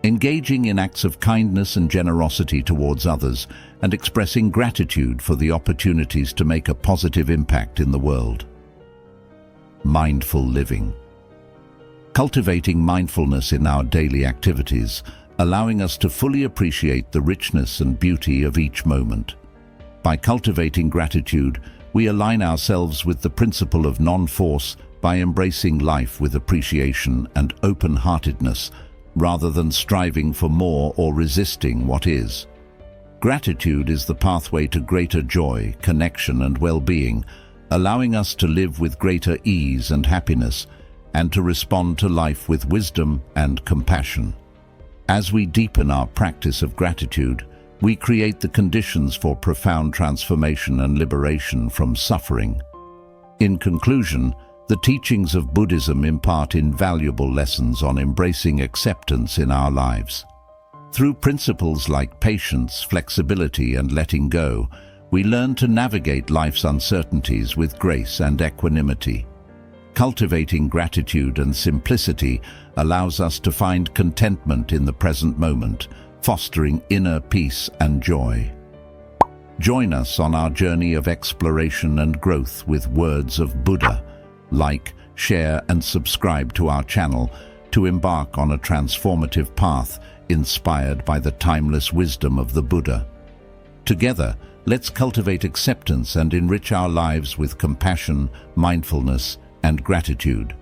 Engaging in acts of kindness and generosity towards others and expressing gratitude for the opportunities to make a positive impact in the world. Mindful living. Cultivating mindfulness in our daily activities, allowing us to fully appreciate the richness and beauty of each moment. By cultivating gratitude, we align ourselves with the principle of non-force by embracing life with appreciation and open-heartedness, rather than striving for more or resisting what is. Gratitude is the pathway to greater joy, connection, and well-being, allowing us to live with greater ease and happiness, and to respond to life with wisdom and compassion. As we deepen our practice of gratitude, we create the conditions for profound transformation and liberation from suffering. In conclusion, the teachings of Buddhism impart invaluable lessons on embracing acceptance in our lives. Through principles like patience, flexibility, and letting go, we learn to navigate life's uncertainties with grace and equanimity. Cultivating gratitude and simplicity allows us to find contentment in the present moment, fostering inner peace and joy. Join us on our journey of exploration and growth with words of Buddha. Like, share, and subscribe to our channel to embark on a transformative path inspired by the timeless wisdom of the Buddha. Together, let's cultivate acceptance and enrich our lives with compassion, mindfulness, and gratitude.